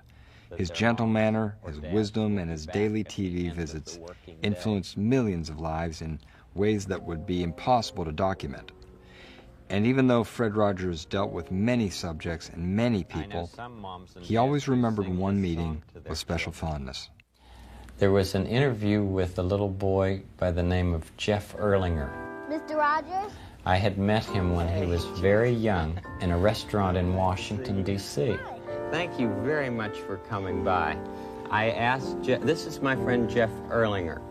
His gentle manner, his wisdom, and his daily TV visits influenced millions of lives in ways that would be impossible to document. And even though Fred Rogers dealt with many subjects and many people, he always remembered one meeting with special fondness. There was an interview with a little boy by the name of Jeff Erlinger. Mr. Rogers? I had met him when he was very young in a restaurant in Washington, D.C. Thank you very much for coming by. I asked this is my friend Jeff Erlinger.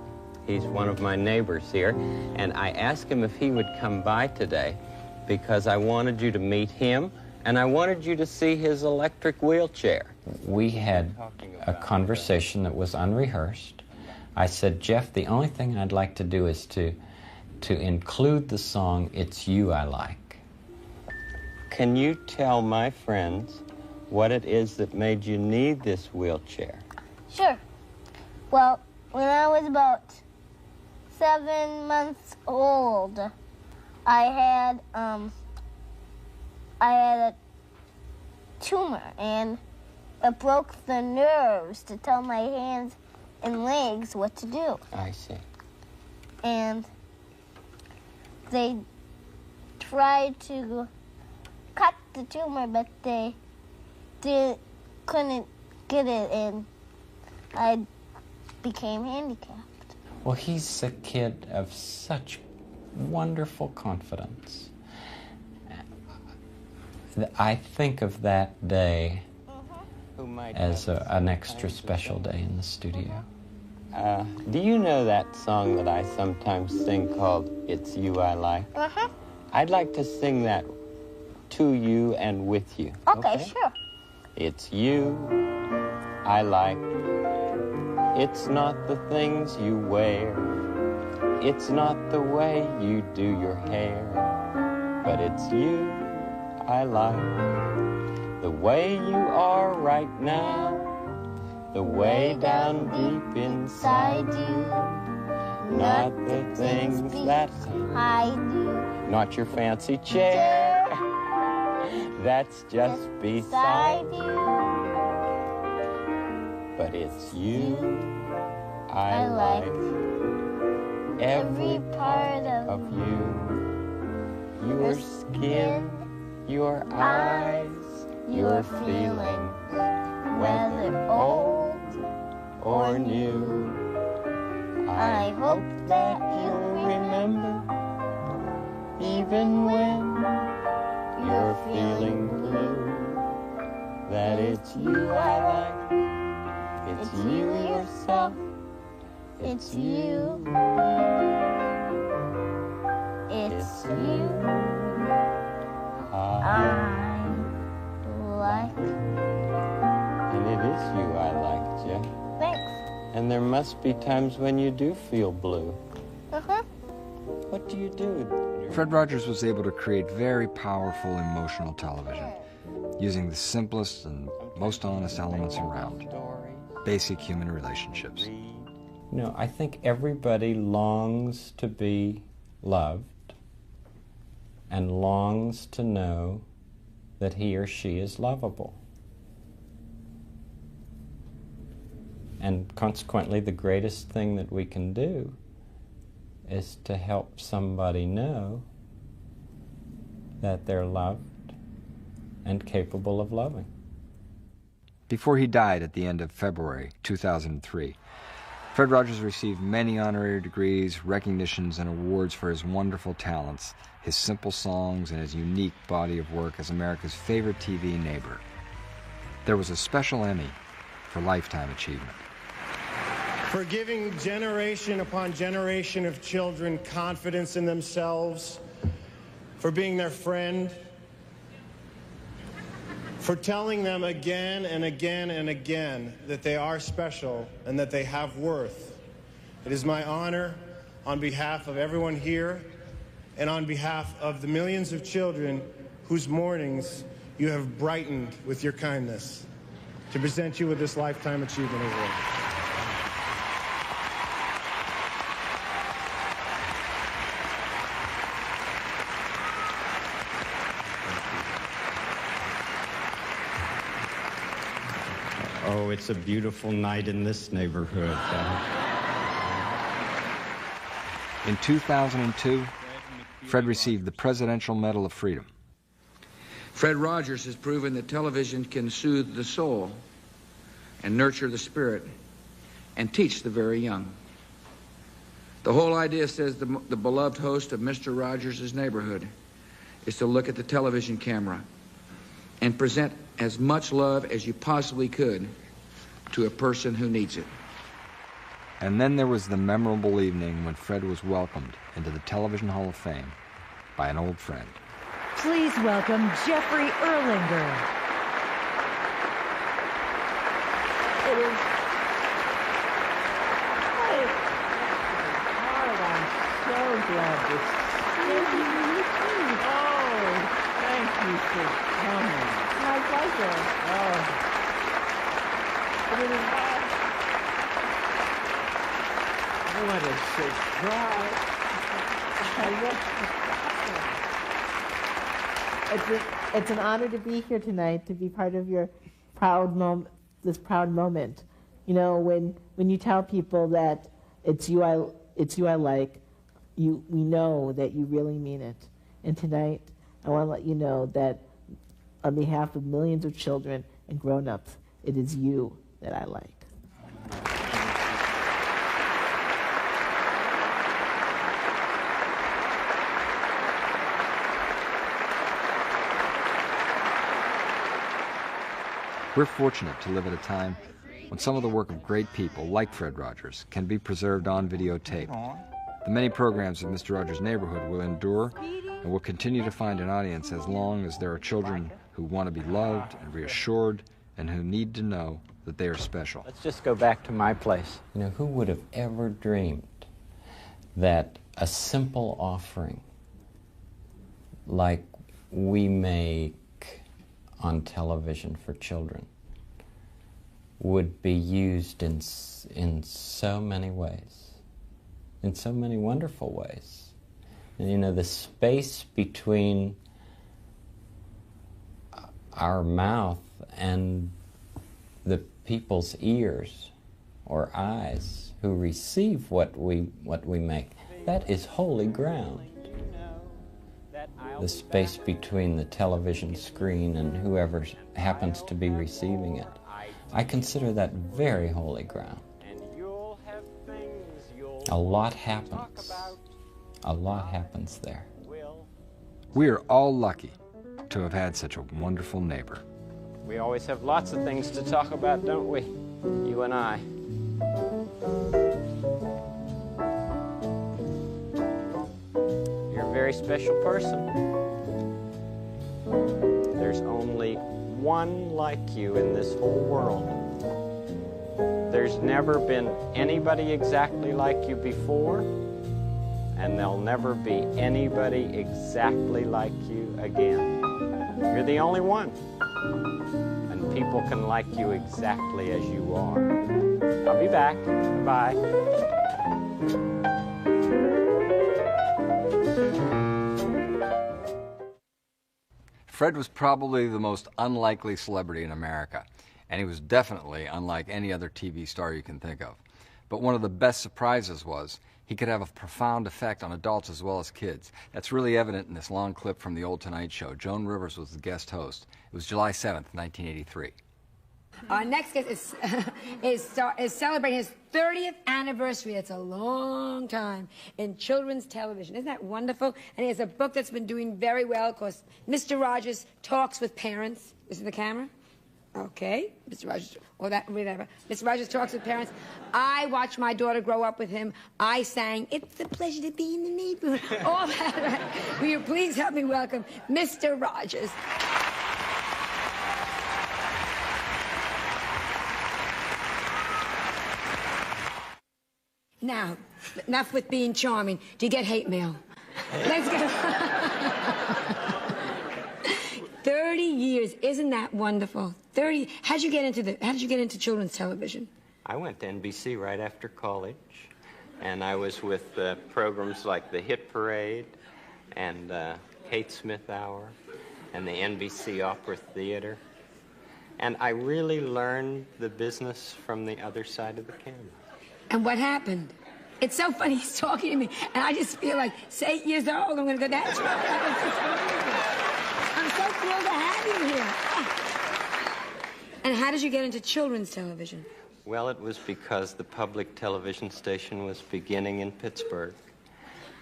He's one of my neighbors here, and I asked him if he would come by today because I wanted you to meet him and I wanted you to see his electric wheelchair. We had a conversation that was unrehearsed. I said, Jeff, the only thing I'd like to do is to include the song It's You I Like. Can you tell my friends what it is that made you need this wheelchair? Sure. Well, when I was about 7 months old, I had a tumor, and it broke the nerves to tell my hands and legs what to do. I see. And they tried to cut the tumor, but they couldn't get it, and I became handicapped. Well, he's a kid of such wonderful confidence. I think of that day as an extra special day in the studio. Do you know that song that I sometimes sing called It's You I Like? Uh-huh. I'd like to sing that to you and with you. Okay, sure. It's you I like. It's not the things you wear. It's not the way you do your hair. But it's you I like. The way you are right now. The way down deep inside you. Not the things that hide you. Not your fancy chair. That's just beside you. But it's you I like. Every part of you. Your skin, your eyes, your feelings. Whether old or new. I hope that you'll remember, even when you're feeling blue, that it's you I like, it's you yourself, it's you, it's you I like. And it is you I like, Jeff. Thanks. And there must be times when you do feel blue. Uh-huh. What do you do? Fred Rogers was able to create very powerful emotional television using the simplest and most honest elements around, basic human relationships. No, I think everybody longs to be loved and longs to know that he or she is lovable. And consequently, the greatest thing that we can do is to help somebody know that they're loved and capable of loving. Before he died at the end of February 2003, Fred Rogers received many honorary degrees, recognitions, and awards for his wonderful talents, his simple songs, and his unique body of work as America's favorite TV neighbor. There was a special Emmy for Lifetime Achievement. For giving generation upon generation of children confidence in themselves, for being their friend, for telling them again and again and again that they are special and that they have worth. It is my honor, on behalf of everyone here and on behalf of the millions of children whose mornings you have brightened with your kindness, to present you with this Lifetime Achievement Award. Oh, it's a beautiful night in this neighborhood. In 2002, Fred received the Presidential Medal of Freedom. Fred Rogers has proven that television can soothe the soul and nurture the spirit and teach the very young. The whole idea, says the beloved host of Mr. Rogers' Neighborhood, is to look at the television camera and present as much love as you possibly could to a person who needs it. And then there was the memorable evening when Fred was welcomed into the Television Hall of Fame by an old friend. Please welcome Jeffrey Erlanger. It is quite hard. I'm so glad to see you. Oh, thank you for coming. My pleasure. Oh. It is what a surprise. It's an honor to be here tonight, to be part of your this proud moment. You know, when you tell people that it's you I like, we know that you really mean it. And tonight, I want to let you know that on behalf of millions of children and grown-ups, it is you that I like. We're fortunate to live at a time when some of the work of great people, like Fred Rogers, can be preserved on videotape. The many programs of Mr. Rogers' Neighborhood will endure and will continue to find an audience as long as there are children who want to be loved and reassured and who need to know that they are special. Let's just go back to my place. You know, who would have ever dreamed that a simple offering like we make on television for children would be used in so many ways, in so many wonderful ways. And you know, the space between our mouth and the people's ears or eyes who receive what we make, that is holy ground. The space between the television screen and whoever happens to be receiving it, I consider that very holy ground. A lot happens. A lot happens there. We are all lucky to have had such a wonderful neighbor. We always have lots of things to talk about, don't we? You and I. You're a very special person. There's only one like you in this whole world. There's never been anybody exactly like you before, and there'll never be anybody exactly like you again. You're the only one, and people can like you exactly as you are. I'll be back. Bye. Fred was probably the most unlikely celebrity in America, and he was definitely unlike any other TV star you can think of. But one of the best surprises was he could have a profound effect on adults as well as kids. That's really evident in this long clip from The Old Tonight Show. Joan Rivers was the guest host. It was July 7th, 1983. Our next guest is celebrating his 30th anniversary. It's a long time in children's television. Isn't that wonderful? And he has a book that's been doing very well. Of course, Mr. Rogers Talks with Parents. Is it the camera? Okay. Mr. Rogers, or that, whatever. Mr. Rogers Talks with Parents. I watched my daughter grow up with him. I sang, "It's a pleasure to be in the neighborhood." All that, right? Will you please help me welcome Mr. Rogers? Now, enough with being charming. Do you get hate mail? Let's go. 30 years, isn't that wonderful? 30. How did you get into children's television? I went to NBC right after college, and I was with programs like the Hit Parade and Kate Smith Hour and the NBC Opera Theater. And I really learned the business from the other side of the camera. And what happened? It's so funny he's talking to me, and I just feel like, say 8 years old, I'm going to go, that's right. I'm so thrilled to have you here. And how did you get into children's television? Well, it was because the public television station was beginning in Pittsburgh,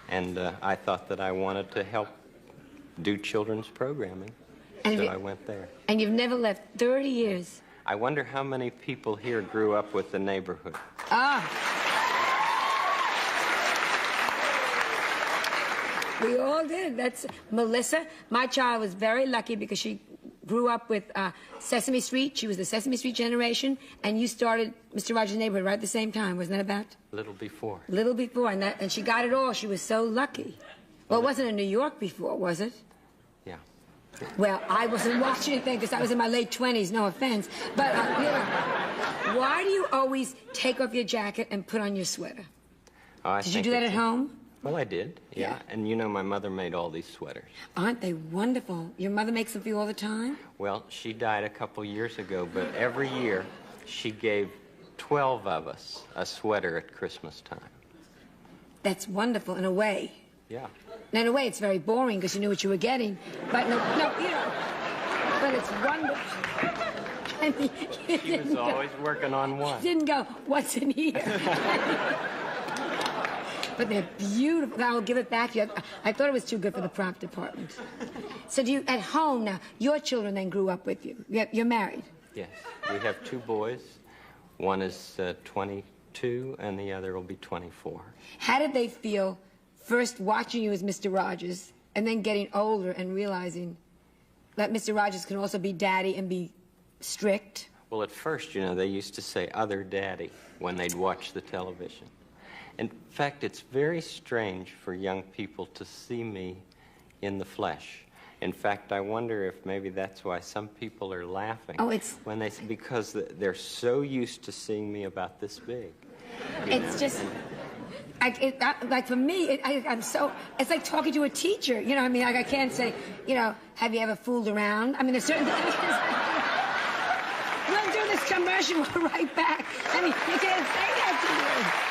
and I thought that I wanted to help do children's programming, so I went there. And you've never left 30 years. I wonder how many people here grew up with the neighborhood. Ah. We all did. That's Melissa. My child was very lucky because she grew up with Sesame Street. She was the Sesame Street generation, and you started Mr. Rogers' Neighborhood right at the same time. Wasn't that about? A little before. A little before, and she got it all. She was so lucky. Well, it wasn't in New York before, was it? Yeah. Well, I wasn't watching it then because I was in my late 20s, no offense. But, you know, why do you always take off your jacket and put on your sweater? Did you do that at home? Well, I did, yeah. And you know, my mother made all these sweaters. Aren't they wonderful? Your mother makes them for you all the time? Well, she died a couple years ago, but every year she gave 12 of us a sweater at Christmas time. That's wonderful in a way. Yeah. Now, in a way, it's very boring because you knew what you were getting. But no, you know, but it's wonderful. I mean, she was always working on one. You didn't go, what's in here? But they're beautiful. I'll give it back to you. I thought it was too good for the prop department. So do you, at home now, your children then grew up with you. You're married? Yes. We have 2 boys. One is 22, and the other will be 24. How did they feel first watching you as Mr. Rogers and then getting older and realizing that Mr. Rogers can also be daddy and be strict? Well, at first, you know, they used to say other daddy when they'd watch the television. In fact, it's very strange for young people to see me in the flesh. In fact, I wonder if maybe that's why some people are laughing. Oh, it's... when they, because they're so used to seeing me about this big. It's just... like for me, I'm so... It's like talking to a teacher. You know, I mean, like I can't say, you know, have you ever fooled around? I mean, there's certain things... We'll do this commercial. We're right back. I mean, you can't say that to me.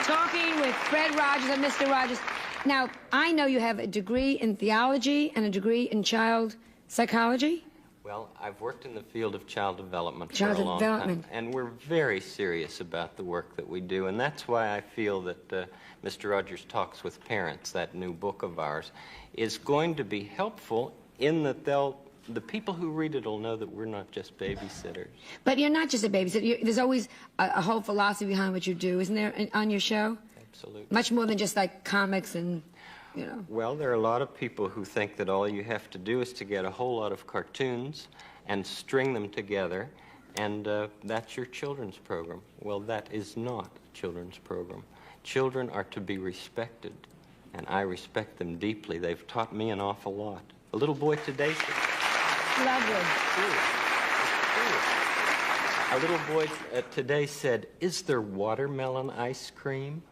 Talking with Fred Rogers and Mr. Rogers. Now, I know you have a degree in theology and a degree in child psychology. Well, I've worked in the field of child development for a long time, and we're very serious about the work that we do, and that's why I feel that Mr. Rogers Talks with Parents, that new book of ours, is going to be helpful in that the people who read it will know that we're not just babysitters. But you're not just a babysitter. There's always a whole philosophy behind what you do, isn't there, on your show? Absolutely. Much more than just like comics and, you know. Well, there are a lot of people who think that all you have to do is to get a whole lot of cartoons and string them together, and that's your children's program. Well, that is not a children's program. Children are to be respected, and I respect them deeply. They've taught me an awful lot. A little boy today said... Lovely. A little boy today said, "Is there watermelon ice cream?"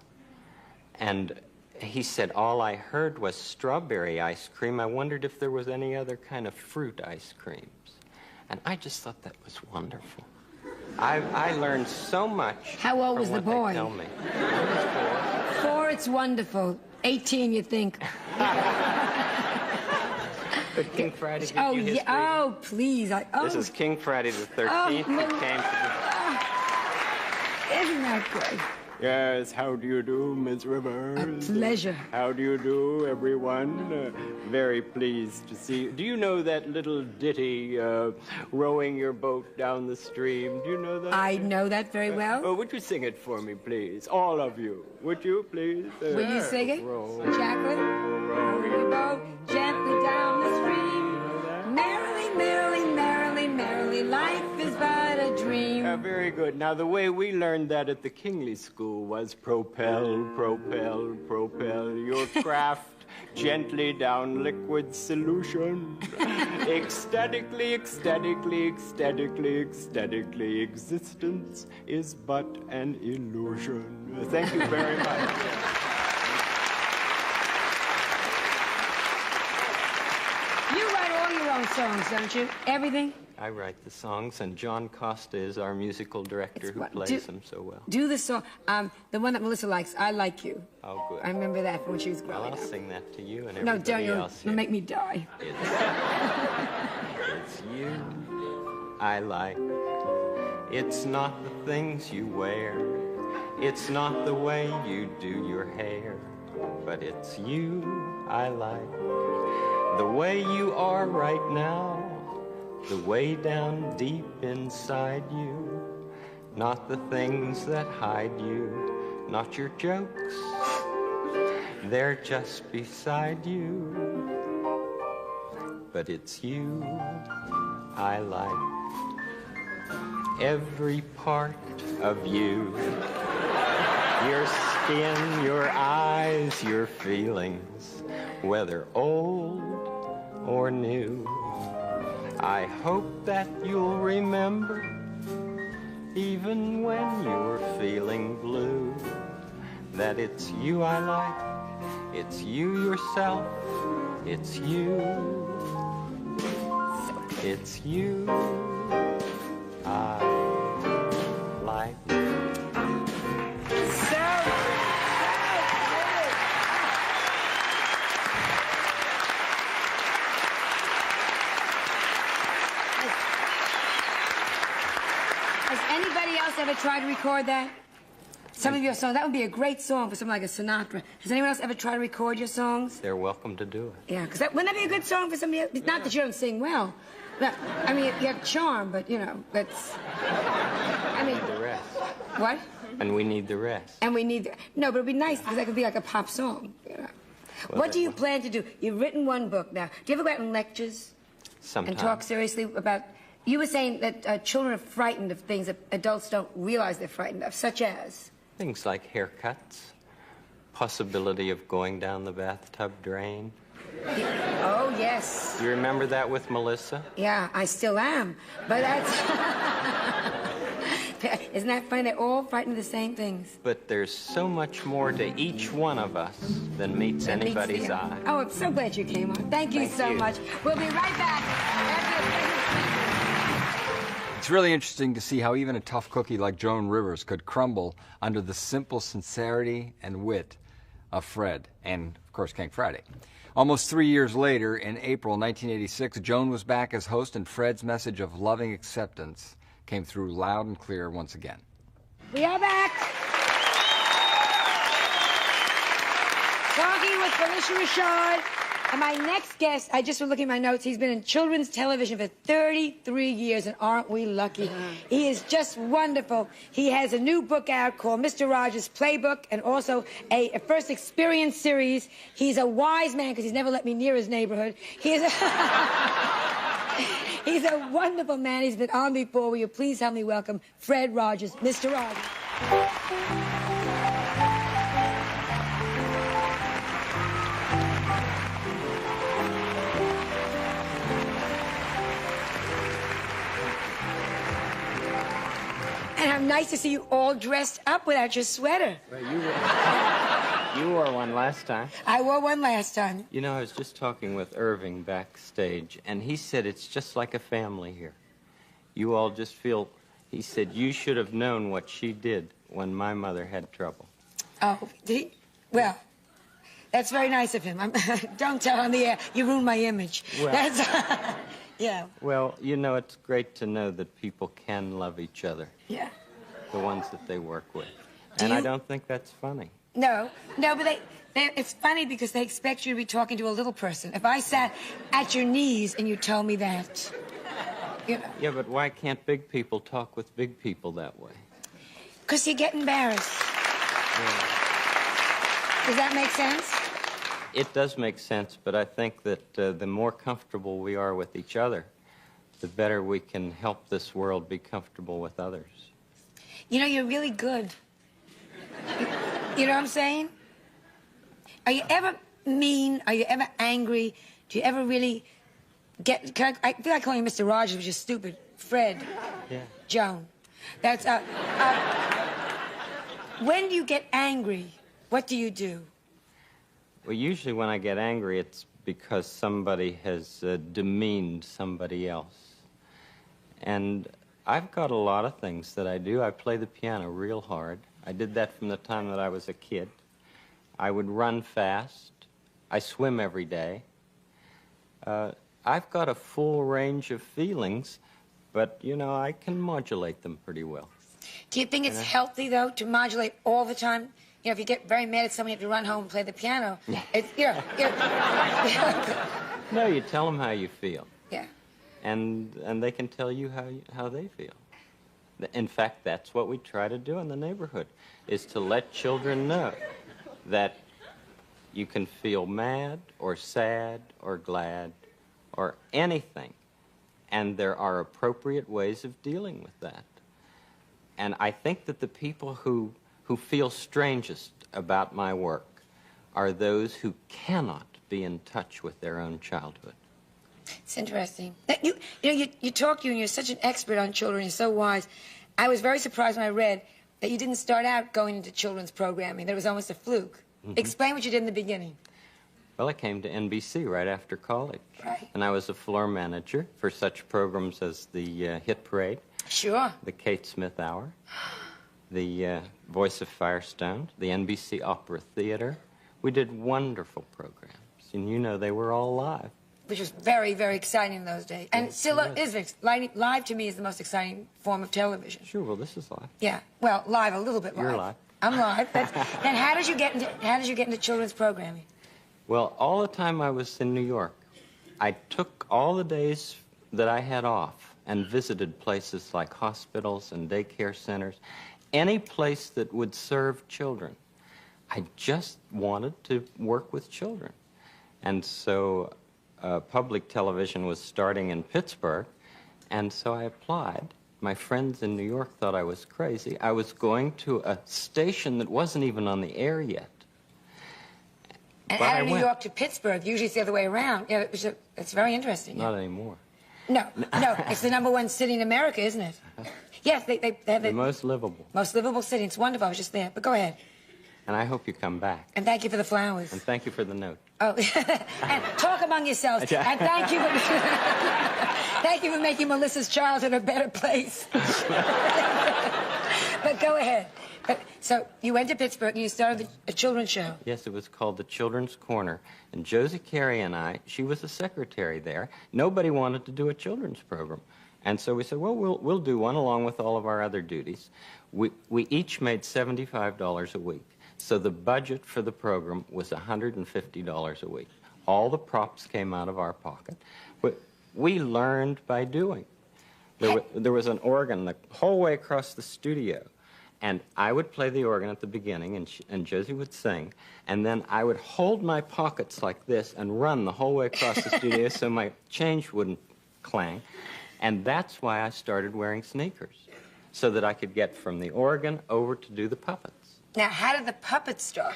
And he said, "All I heard was strawberry ice cream. I wondered if there was any other kind of fruit ice creams." And I just thought that was wonderful. I learned so much. How old was the boy? Tell me. He was 4. 4, it's wonderful. 18, you think. But King Friday gives oh, you history. Yeah. Oh, please. This is King Friday the 13th. It came to Isn't that great? Yes, how do you do, Miss Rivers? A pleasure. How do you do, everyone? Very pleased to see you. Do you know that little ditty, rowing your boat down the stream? Do you know that? I know that very well. Oh, would you sing it for me, please? All of you. Would you, please? Will you sing it? Jacqueline? Row your boat gently down the stream. Merrily, merrily, merrily, merrily, life is but a dream. Very good. Now, the way we learned that at the Kingley School was propel, propel, propel your craft gently down liquid solution. Ecstatically, ecstatically, ecstatically, ecstatically, existence is but an illusion. Thank you very much. own songs, don't you? Everything? I write the songs, and John Costa is our musical director who plays them so well. Do the song. The one that Melissa likes, I Like You. Oh, good. I remember that from when she was growing Well, up. I'll sing that to you and No, everybody don't. else You'll here. make me die. It's you I like. It's not the things you wear. It's not the way you do your hair. But it's you I like. The way you are right now. The way down deep inside you. Not the things that hide you. Not your jokes. They're just beside you. But it's you I like. Every part of you. Your skin, your eyes, your feelings, whether old or new. I hope that you'll remember, even when you're feeling blue, that it's you I like, it's you yourself, it's you. It's you I like. Has anybody else ever tried to record that? Some of your songs, that would be a great song for something like a Sinatra. Has anyone else ever tried to record your songs? They're welcome to do it. Yeah, because wouldn't that be a good song for somebody else? Not that you don't sing well. But, I mean, you have charm, but, you know, that's... I mean... The rest. What? And we need the rest. And we need... No, but it'd be nice because that could be like a pop song, you know. Well, What do you plan to do? You've written one book now. Do you ever go out in lectures? Sometimes. And talk seriously about... You were saying that children are frightened of things that adults don't realize they're frightened of, such as... Things like haircuts, possibility of going down the bathtub drain. Oh, yes. You remember that with Melissa? Yeah, I still am. But that's... Isn't that funny? They're all frightened of the same things. But there's so much more to each one of us than meets anybody's eye. Oh, I'm so glad you came on. Thank you so much. We'll be right back. It's really interesting to see how even a tough cookie like Joan Rivers could crumble under the simple sincerity and wit of Fred and, of course, King Friday. Almost 3 years later, in April 1986, Joan was back as host, and Fred's message of loving acceptance came through loud and clear once again. We are back. Talking with Felicia Rashad. And my next guest, I just was looking at my notes, he's been in children's television for 33 years, and aren't we lucky? He is just wonderful. He has a new book out called Mr. Rogers' Playbook, and also a first experience series. He's a wise man because he's never let me near his neighborhood. He is he's a wonderful man. He's been on before. Will you please help me welcome Fred Rogers, Mr. Rogers. And how nice to see you all dressed up without your sweater. Well, you wore one last time. I wore one last time. You know, I was just talking with Irving backstage, and he said it's just like a family here. You all just feel... He said, you should have known what she did when my mother had trouble. Oh, did he? Well, that's very nice of him. Don't tell on the air. You ruined my image. Well- That's... Yeah. Well, you know, it's great to know that people can love each other. Yeah. The ones that they work with. Do And I you- don't think that's funny. No, but it's funny because they expect you to be talking to a little person. If I sat at your knees and you told me that, you know. Yeah, but why can't big people talk with big people that way? Because you get embarrassed. Does that make sense? It does make sense, but I think that the more comfortable we are with each other, the better we can help this world be comfortable with others. You know, you're really good. You know what I'm saying? Are you ever mean? Are you ever angry? Do you ever really get... I feel like calling you Mr. Rogers, which is stupid. Fred. Yeah. Joan. That's... when do you get angry? What do you do? Well, usually when I get angry, it's because somebody has demeaned somebody else. And I've got a lot of things that I do. I play the piano real hard. I did that from the time that I was a kid. I would run fast. I swim every day. I've got a full range of feelings, but, you know, I can modulate them pretty well. Do you think it's healthy, though, to modulate all the time? You know, if you get very mad at someone, you have to run home and play the piano. It's, No, you tell them how you feel. Yeah. And they can tell you how they feel. In fact, that's what we try to do in the neighborhood, is to let children know that you can feel mad or sad or glad or anything, and there are appropriate ways of dealing with that. And I think that the people who feel strangest about my work are those who cannot be in touch with their own childhood. It's interesting. You talk to you, and you're such an expert on children. You're so wise. I was very surprised when I read that you didn't start out going into children's programming, that it was almost a fluke. Explain what you did in the beginning. Well, I came to NBC right after college. Right. And I was a floor manager for such programs as the Hit Parade. Sure. The Kate Smith Hour. The Voice of Firestone. The NBC Opera Theater. We did wonderful programs. And you know, they were all live. Which was very, very exciting in those days. And it still is. Live to me is the most exciting form of television. Sure, well, this is live. Yeah, well, live, a little bit live. You're live. I'm live. And how did you get into children's programming? Well, all the time I was in New York, I took all the days that I had off and visited places like hospitals and daycare centers, any place that would serve children. I just wanted to work with children. And so public television was starting in Pittsburgh, and so I applied. My friends in New York thought I was crazy. I was going to a station that wasn't even on the air yet. And out of New York to Pittsburgh, usually it's the other way around. Yeah, it's very interesting. Not anymore. No, it's the #1 city in America, isn't it? Yes, they have the most livable. Most livable city. It's wonderful. I was just there. But go ahead. And I hope you come back. And thank you for the flowers. And thank you for the note. Oh, and talk among yourselves. And thank you for, thank you for making Melissa's childhood a better place. But go ahead. So you went to Pittsburgh and you started a children's show. Yes, it was called The Children's Corner. And Josie Carey and I, she was a secretary there. Nobody wanted to do a children's program. And so we said, well, we'll do one along with all of our other duties. We each made $75 a week. So the budget for the program was $150 a week. All the props came out of our pocket. We learned by doing. There was an organ the whole way across the studio. And I would play the organ at the beginning, and Josie would sing. And then I would hold my pockets like this and run the whole way across the studio so my change wouldn't clang. And that's why I started wearing sneakers, so that I could get from the organ over to do the puppets. Now, how did the puppets start?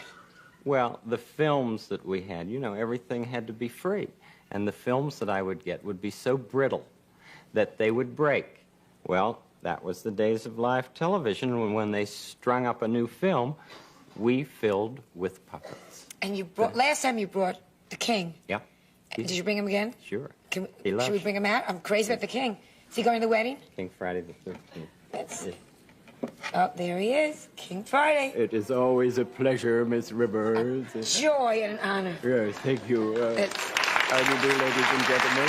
Well, the films that we had, you know, everything had to be free. And the films that I would get would be so brittle that they would break. Well, that was the days of live television, when they strung up a new film, we filled with puppets. And you brought, last time you brought the King. Yep. Did you bring him again? Sure. Should we bring him out? I'm crazy about the King. Is he going to the wedding? King Friday the 13th. Yes. Oh, there he is, King Friday. It is always a pleasure, Miss Rivers. Joy and an honor. Yes, thank you. How do you do, ladies and gentlemen?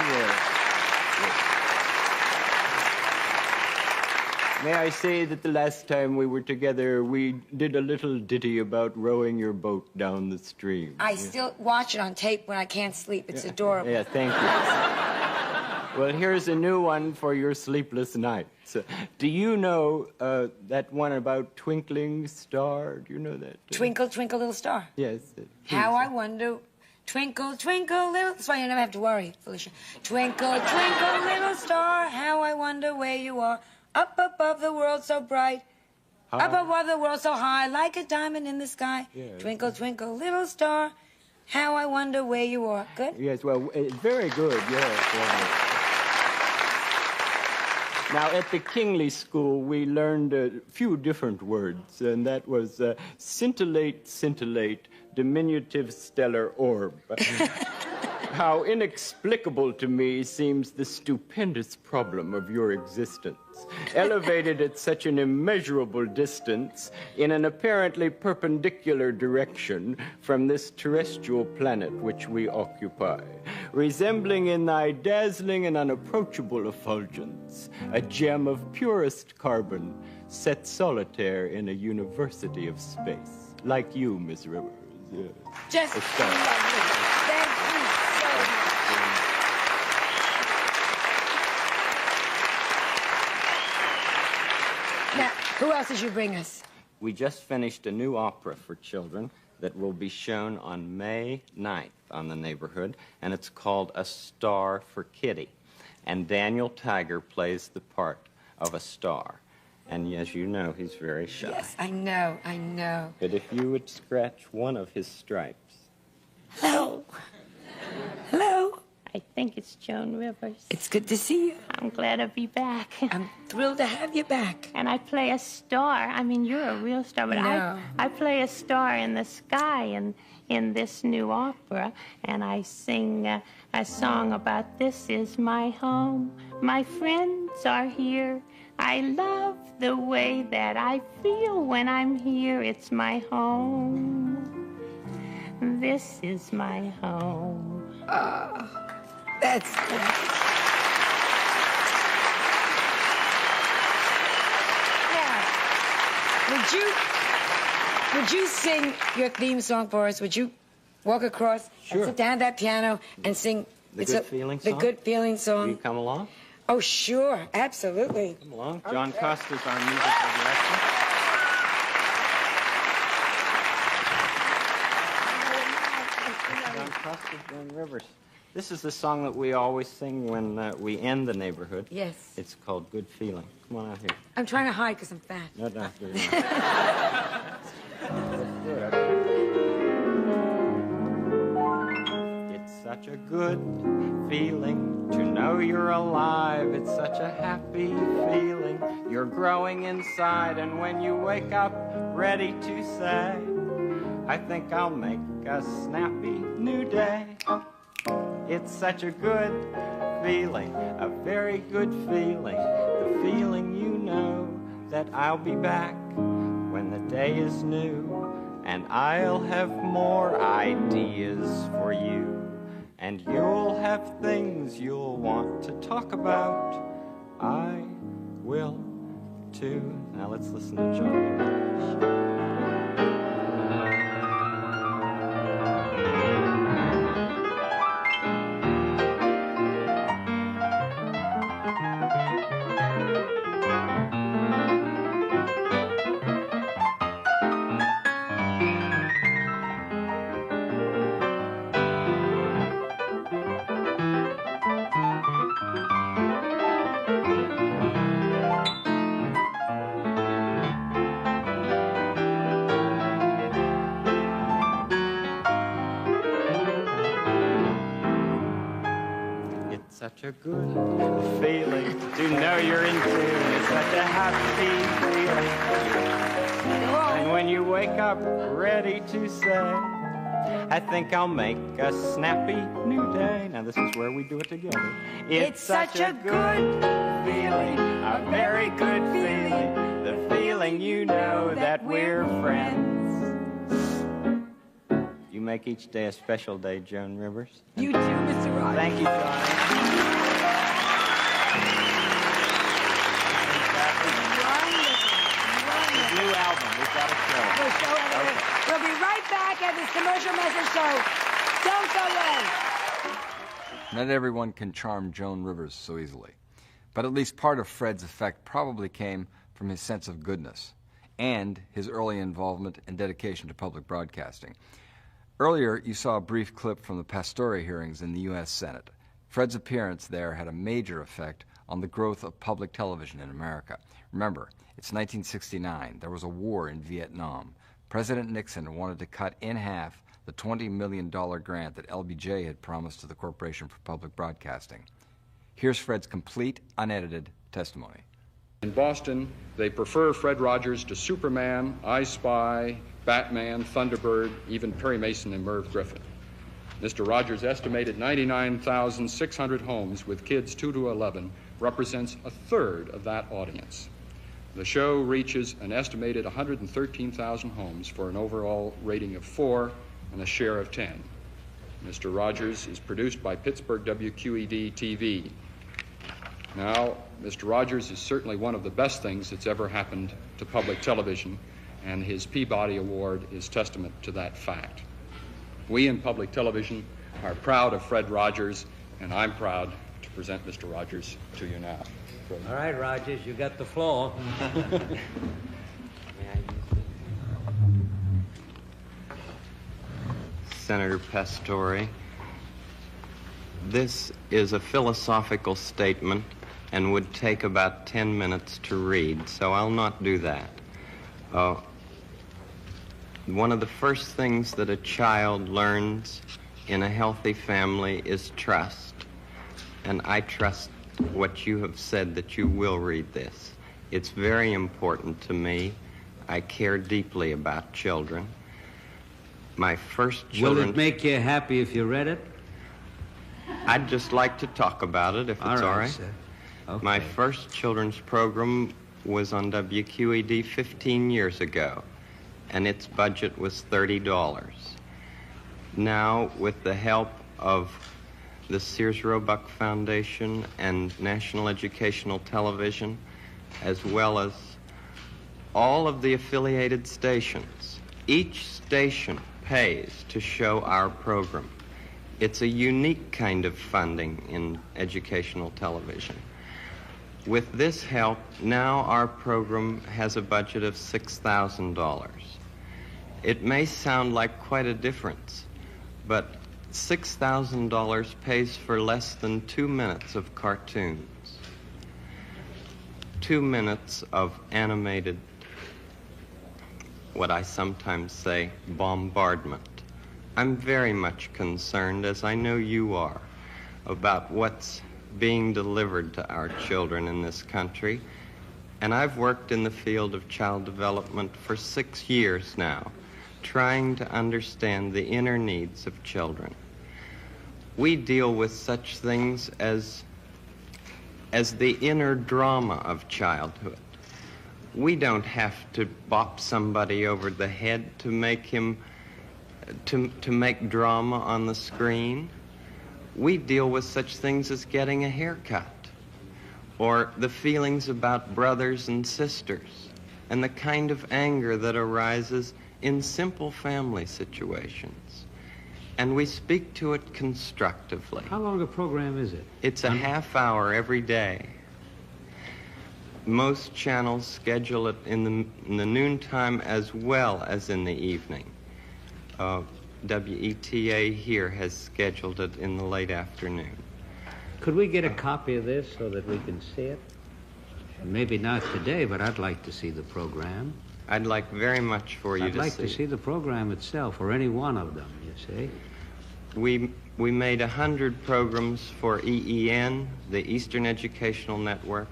May I say that the last time we were together, we did a little ditty about rowing your boat down the stream. I still watch it on tape when I can't sleep. It's adorable. Yeah, thank you. Well, here's a new one for your sleepless nights. Do you know that one about Twinkling Star? Do you know that? Twinkle, twinkle, little star. Yes. How I wonder, twinkle, twinkle, little... That's why you never have to worry, Felicia. Twinkle, twinkle, little star, how I wonder where you are. Up above the world so bright, up above the world so high, like a diamond in the sky. Yes. Twinkle, twinkle, little star, how I wonder where you are. Good? Yes, well, very good, yes. Now, at the Kingley School, we learned a few different words, and that was scintillate, scintillate, diminutive stellar orb. How inexplicable to me seems the stupendous problem of your existence, elevated at such an immeasurable distance in an apparently perpendicular direction from this terrestrial planet which we occupy, resembling in thy dazzling and unapproachable effulgence a gem of purest carbon set solitaire in a university of space, like you, Miss Rivers. Yes. Just lovely. Thank you so much. Now, who else did you bring us? We just finished a new opera for children that will be shown on May 9th on the Neighborhood, and it's called A Star for Kitty. And Daniel Tiger plays the part of a star. And as you know, he's very shy. Yes, I know, I know. But if you would scratch one of his stripes. Hello. Hello. I think it's Joan Rivers. It's good to see you. I'm glad to be back. I'm thrilled to have you back. And I play a star. I mean, you're a real star, but No. I play a star in the sky in this new opera, and I sing a song about this is my home. My friends are here. I love the way that I feel when I'm here. It's my home. This is my home. That's Now, would you sing your theme song for us? Would you walk across Sure. and sit down at that piano and sing The Good Feeling The song? Good Feeling Will song? you come along? Oh, sure, absolutely. Come along. John Costa's our musical director. John Costa, Joan Rivers. This is the song that we always sing when we end the Neighborhood. Yes. It's called Good Feeling. Come on out here. I'm trying to hide because I'm fat. No, no. It's such a good feeling to know you're alive. It's such a happy feeling. You're growing inside, and when you wake up ready to say, I think I'll make a snappy new day. It's such a good feeling, a very good feeling. The feeling you know that I'll be back when the day is new, and I'll have more ideas for you. And you'll have things you'll want to talk about. I will too. Now let's listen to John. Such a good feeling to know you're in tune. It's such a happy feeling. And when you wake up ready to say, I think I'll make a snappy new day. Now this is where we do it together. It's such a good feeling, a very good feeling. The feeling you know that we're friends. You make each day a special day, Joan Rivers. You do, Mr. Rogers. Thank you, Johnny. New album. We've got a show. We'll be right back at this commercial message show. Don't go away. Not everyone can charm Joan Rivers so easily, but at least part of Fred's effect probably came from his sense of goodness and his early involvement and dedication to public broadcasting. Earlier, you saw a brief clip from the Pastore hearings in the U.S. Senate. Fred's appearance there had a major effect on the growth of public television in America. Remember, it's 1969. There was a war in Vietnam. President Nixon wanted to cut in half the $20 million grant that LBJ had promised to the Corporation for Public Broadcasting. Here's Fred's complete, unedited testimony. In Boston, they prefer Fred Rogers to Superman, I Spy, Batman, Thunderbird, even Perry Mason and Merv Griffin. Mr. Rogers' estimated 99,600 homes with kids 2 to 11 represents a third of that audience. The show reaches an estimated 113,000 homes for an overall rating of 4 and a share of 10. Mr. Rogers is produced by Pittsburgh WQED TV. Now, Mr. Rogers is certainly one of the best things that's ever happened to public television, and his Peabody Award is testament to that fact. We in public television are proud of Fred Rogers, and I'm proud to present Mr. Rogers to you now. Fred. All right, Rogers, you got the floor. Senator Pastore, this is a philosophical statement and would take about 10 minutes to read, so I'll not do that. One of the first things that a child learns in a healthy family is trust. And I trust what you have said, that you will read this. It's very important to me. I care deeply about children. My first children... Will it make you happy if you read it? I'd just like to talk about it, if it's all right. Sir. Okay. My first children's program was on WQED 15 years ago, and its budget was $30. Now, with the help of the Sears Roebuck Foundation and National Educational Television, as well as all of the affiliated stations, each station pays to show our program. It's a unique kind of funding in educational television. With this help, now our program has a budget of $6,000. It may sound like quite a difference, but $6,000 pays for less than 2 minutes of cartoons, 2 minutes of animated, what I sometimes say, bombardment. I'm very much concerned, as I know you are, about what's being delivered to our children in this country. And I've worked in the field of child development for 6 years now, trying to understand the inner needs of children. We deal with such things as the inner drama of childhood. We don't have to bop somebody over the head to make him, to make drama on the screen. We deal with such things as getting a haircut, or the feelings about brothers and sisters, and the kind of anger that arises in simple family situations. And we speak to it constructively. How long a program is it? It's a half hour every day. Most channels schedule it in the noontime as well as in the evening. WETA here has scheduled it in the late afternoon. Could we get a copy of this so that we can see it? Maybe not today, but I'd like to see the program. I'd like very much for you I'd like to see the program itself, or any one of them, you see. We made 100 programs for EEN, the Eastern Educational Network,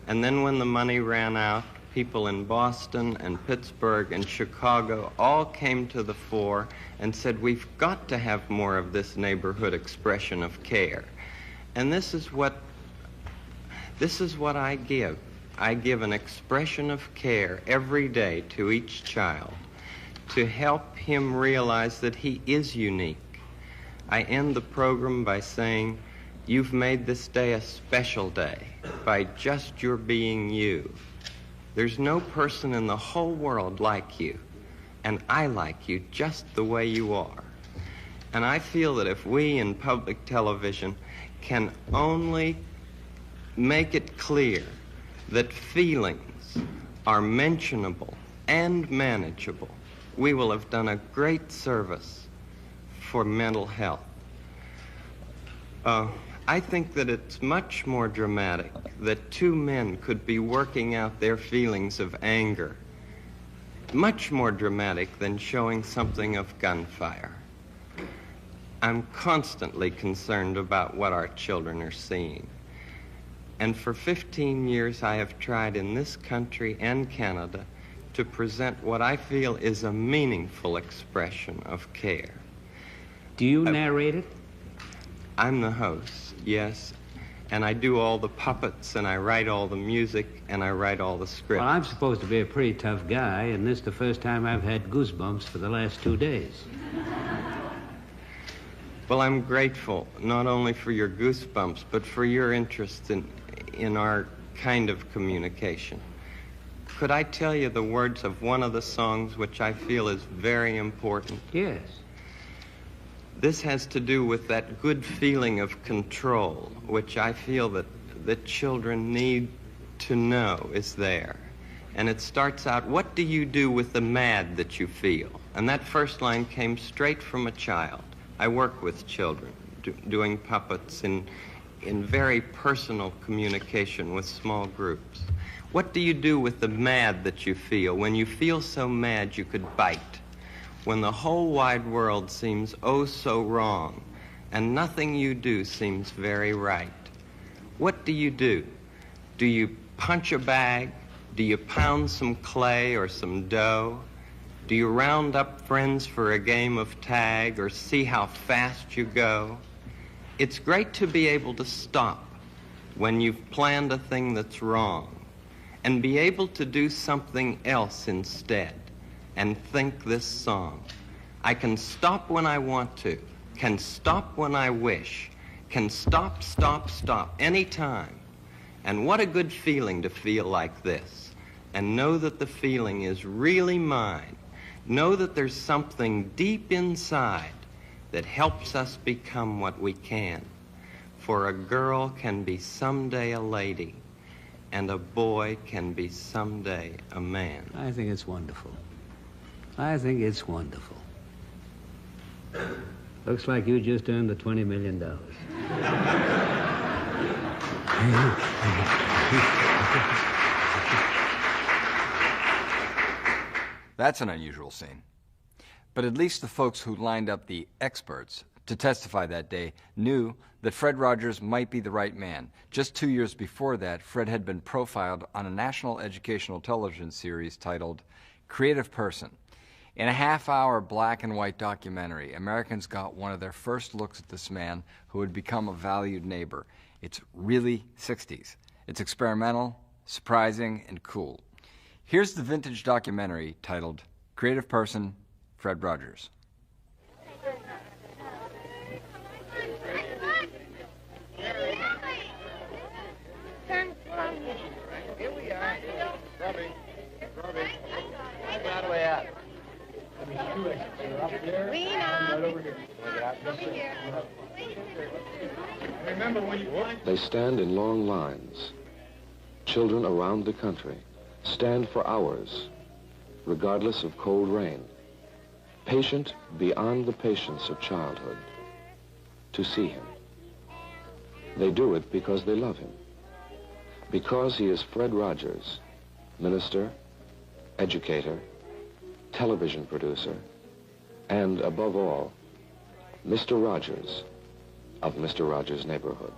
and then when the money ran out, people in Boston and Pittsburgh and Chicago all came to the fore and said, we've got to have more of this neighborhood expression of care. And this is what I give. I give an expression of care every day to each child to help him realize that he is unique. I end the program by saying, you've made this day a special day by just your being you. There's no person in the whole world like you, and I like you just the way you are. And I feel that if we in public television can only make it clear that feelings are mentionable and manageable, we will have done a great service for mental health. I think that it's much more dramatic that two men could be working out their feelings of anger, much more dramatic than showing something of gunfire. I'm constantly concerned about what our children are seeing. And for 15 years, I have tried in this country and Canada to present what I feel is a meaningful expression of care. Do you narrate it? I'm the host, yes. And I do all the puppets, and I write all the music, and I write all the scripts. Well, I'm supposed to be a pretty tough guy, and this is the first time I've had goosebumps for the last 2 days. Well, I'm grateful, not only for your goosebumps, but for your interest in our kind of communication. Could I tell you the words of one of the songs which I feel is very important? Yes. This has to do with that good feeling of control, which I feel that children need to know is there. And it starts out, what do you do with the mad that you feel? And that first line came straight from a child. I work with children, doing puppets in very personal communication with small groups. What do you do with the mad that you feel? When you feel so mad you could bite. When the whole wide world seems oh so wrong, and nothing you do seems very right. What do you do? Do you punch a bag? Do you pound some clay or some dough? Do you round up friends for a game of tag or see how fast you go? It's great to be able to stop when you've planned a thing that's wrong and be able to do something else instead and think this song. I can stop when I want to, can stop when I wish, can stop, stop, stop anytime. And what a good feeling to feel like this and know that the feeling is really mine. Know that there's something deep inside that helps us become what we can. For a girl can be someday a lady, and a boy can be someday a man. I think it's wonderful. I think it's wonderful. Looks like you just earned the $20 million. That's an unusual scene. But at least the folks who lined up the experts to testify that day knew that Fred Rogers might be the right man. Just 2 years before that, Fred had been profiled on a national educational television series titled Creative Person. In a half-hour black and white documentary, Americans got one of their first looks at this man who had become a valued neighbor. It's really 60s. It's experimental, surprising, and cool. Here's the vintage documentary titled Creative Person, Fred Rogers. Here we are. Robbie. How do I out? They stand in long lines. Children around the country stand for hours, regardless of cold rain, patient beyond the patience of childhood, to see him. They do it because they love him, because he is Fred Rogers, minister, educator, television producer, and above all, Mr. Rogers of Mr. Rogers' Neighborhood.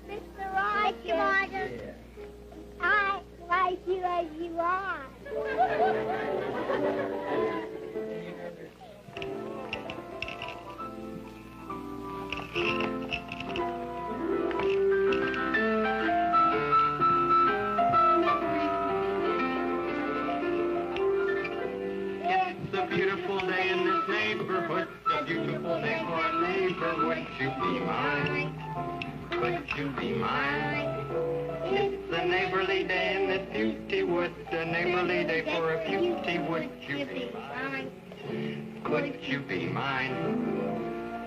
Mr. Rogers, I like you as you are. It's a beautiful day in this neighborhood, a beautiful day for a neighbor. Would you be mine? Could you be mine? It's a neighborly day in this beauty wood, a neighborly day for a beauty. Would you be mine? Could you be mine?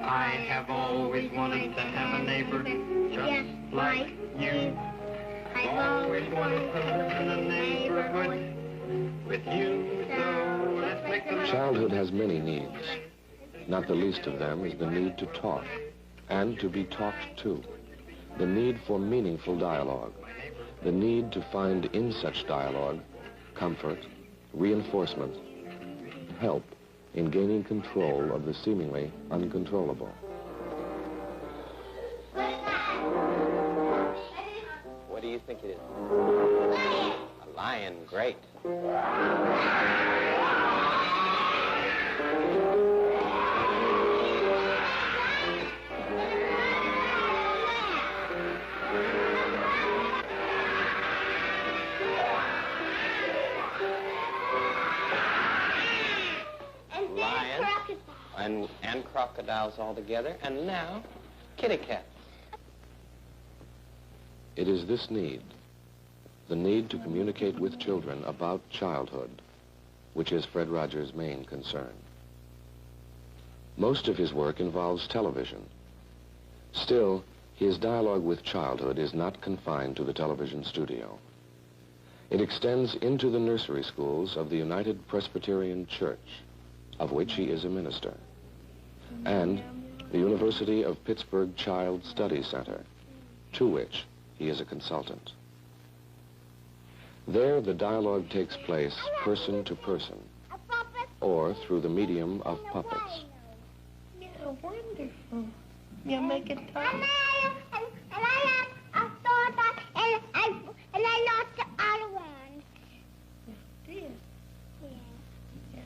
I have always wanted to have a neighbor just like you. I've always wanted to live in a neighborhood with you, so let's make the... Childhood has many needs. Not the least of them is the need to talk and to be talked to. The need for meaningful dialogue. The need to find in such dialogue comfort, reinforcement, help in gaining control of the seemingly uncontrollable. What do you think it is? A lion, great. and crocodiles all together, and now kitty cats. It is this need, the need to communicate with children about childhood, which is Fred Rogers' main concern. Most of his work involves television. Still, his dialogue with childhood is not confined to the television studio. It extends into the nursery schools of the United Presbyterian Church, of which he is a minister, and the University of Pittsburgh Child Study Center, to which he is a consultant. There, the dialogue takes place person to person, or through the medium of puppets. Yeah, wonderful. You make it tough. And I have a soda, and I lost the other one. Dear. Yeah.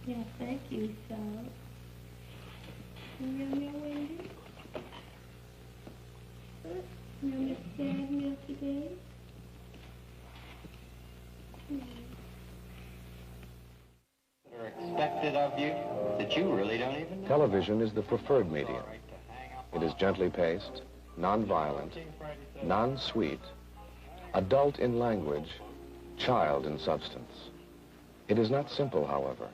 Yeah, thank you, Charlotte. You know, Wendy? You understand me today? Expected of you that you really don't even know. Television is the preferred medium. It is gently paced, non-violent, non-sweet, adult in language, child in substance. It is not simple, however.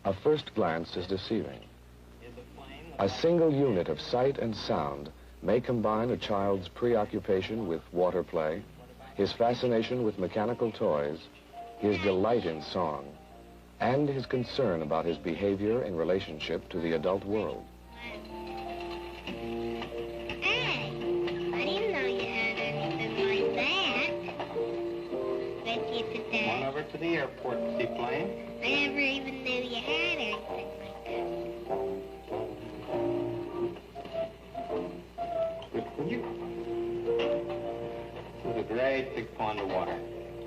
A first glance is deceiving. A single unit of sight and sound may combine a child's preoccupation with water play, his fascination with mechanical toys, his delight in song, and his concern about his behavior in relationship to the adult world. Hey, I didn't know you had anything like that with you today. Come on over to the airport to see plane. I never even knew you had anything like that. Would you? There's a great big pond of water.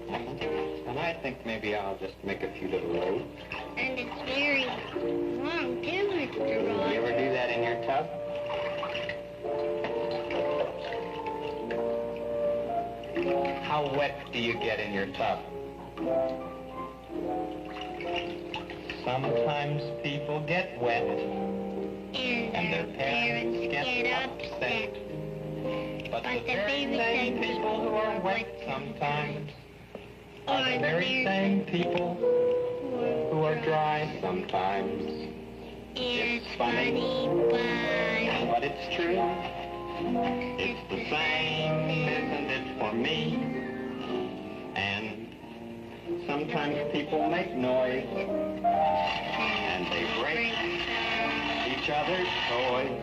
And I think maybe I'll just make a few little roads. And it's very long, too, Mr. Roy. You ever do that in your tub? How wet do you get in your tub? Sometimes people get wet. And their parents get upset. But the very same people who are wet sometimes are the very same people who are dry sometimes. It's funny, but it's true. It's the same, isn't it, for me? And sometimes people make noise, and they break each other's toys.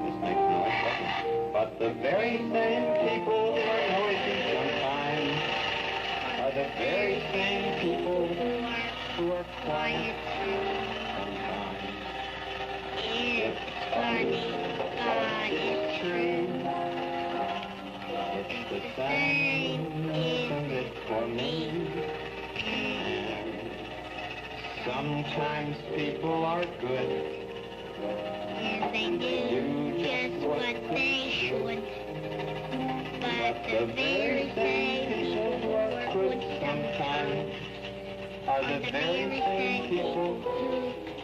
This makes noise, doesn't it? But the very same people who are noisy sometimes are the very same people who are quiet sometimes. It's funny, but it's true. It's the same, isn't it, for me? And sometimes people are good. And they do just what they should. But the very same people who are good sometimes are the very same people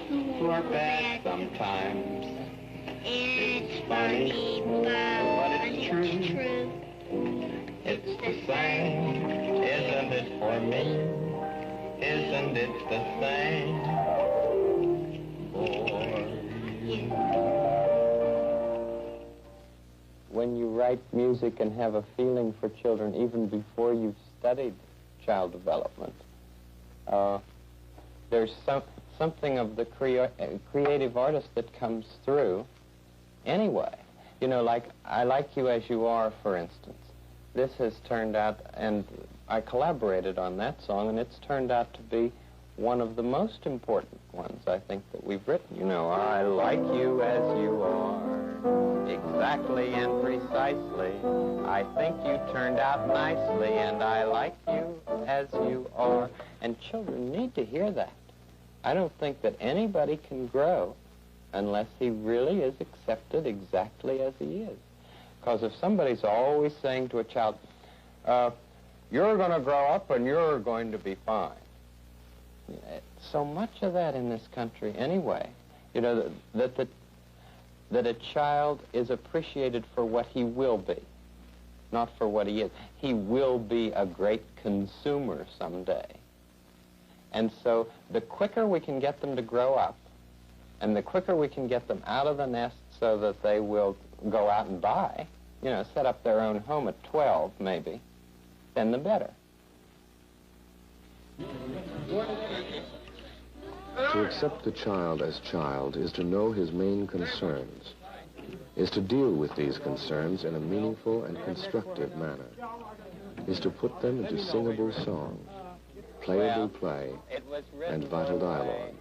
who are bad sometimes. It's funny, but it's true. It's the same, isn't it, for me? Isn't it the same for you? When you write music and have a feeling for children, even before you've studied child development, there's something of the creative artist that comes through anyway. You know, like I Like You As You Are, for instance. This has turned out, and I collaborated on that song, and it's turned out to be one of the most important ones, I think, that we've written. You know, I like you as you are, exactly and precisely. I think you turned out nicely, and I like you as you are. And children need to hear that. I don't think that anybody can grow unless he really is accepted exactly as he is. Because if somebody's always saying to a child, you're going to grow up and you're going to be fine, So much of that in this country anyway. You know, that a child is appreciated for what he will be, not for what he is. He will be a great consumer someday. And so the quicker we can get them to grow up, and the quicker we can get them out of the nest so that they will go out and buy, you know, set up their own home at 12 maybe, then the better. To accept the child as child is to know his main concerns, is to deal with these concerns in a meaningful and constructive manner, is to put them into singable song, playable play, and vital dialogue.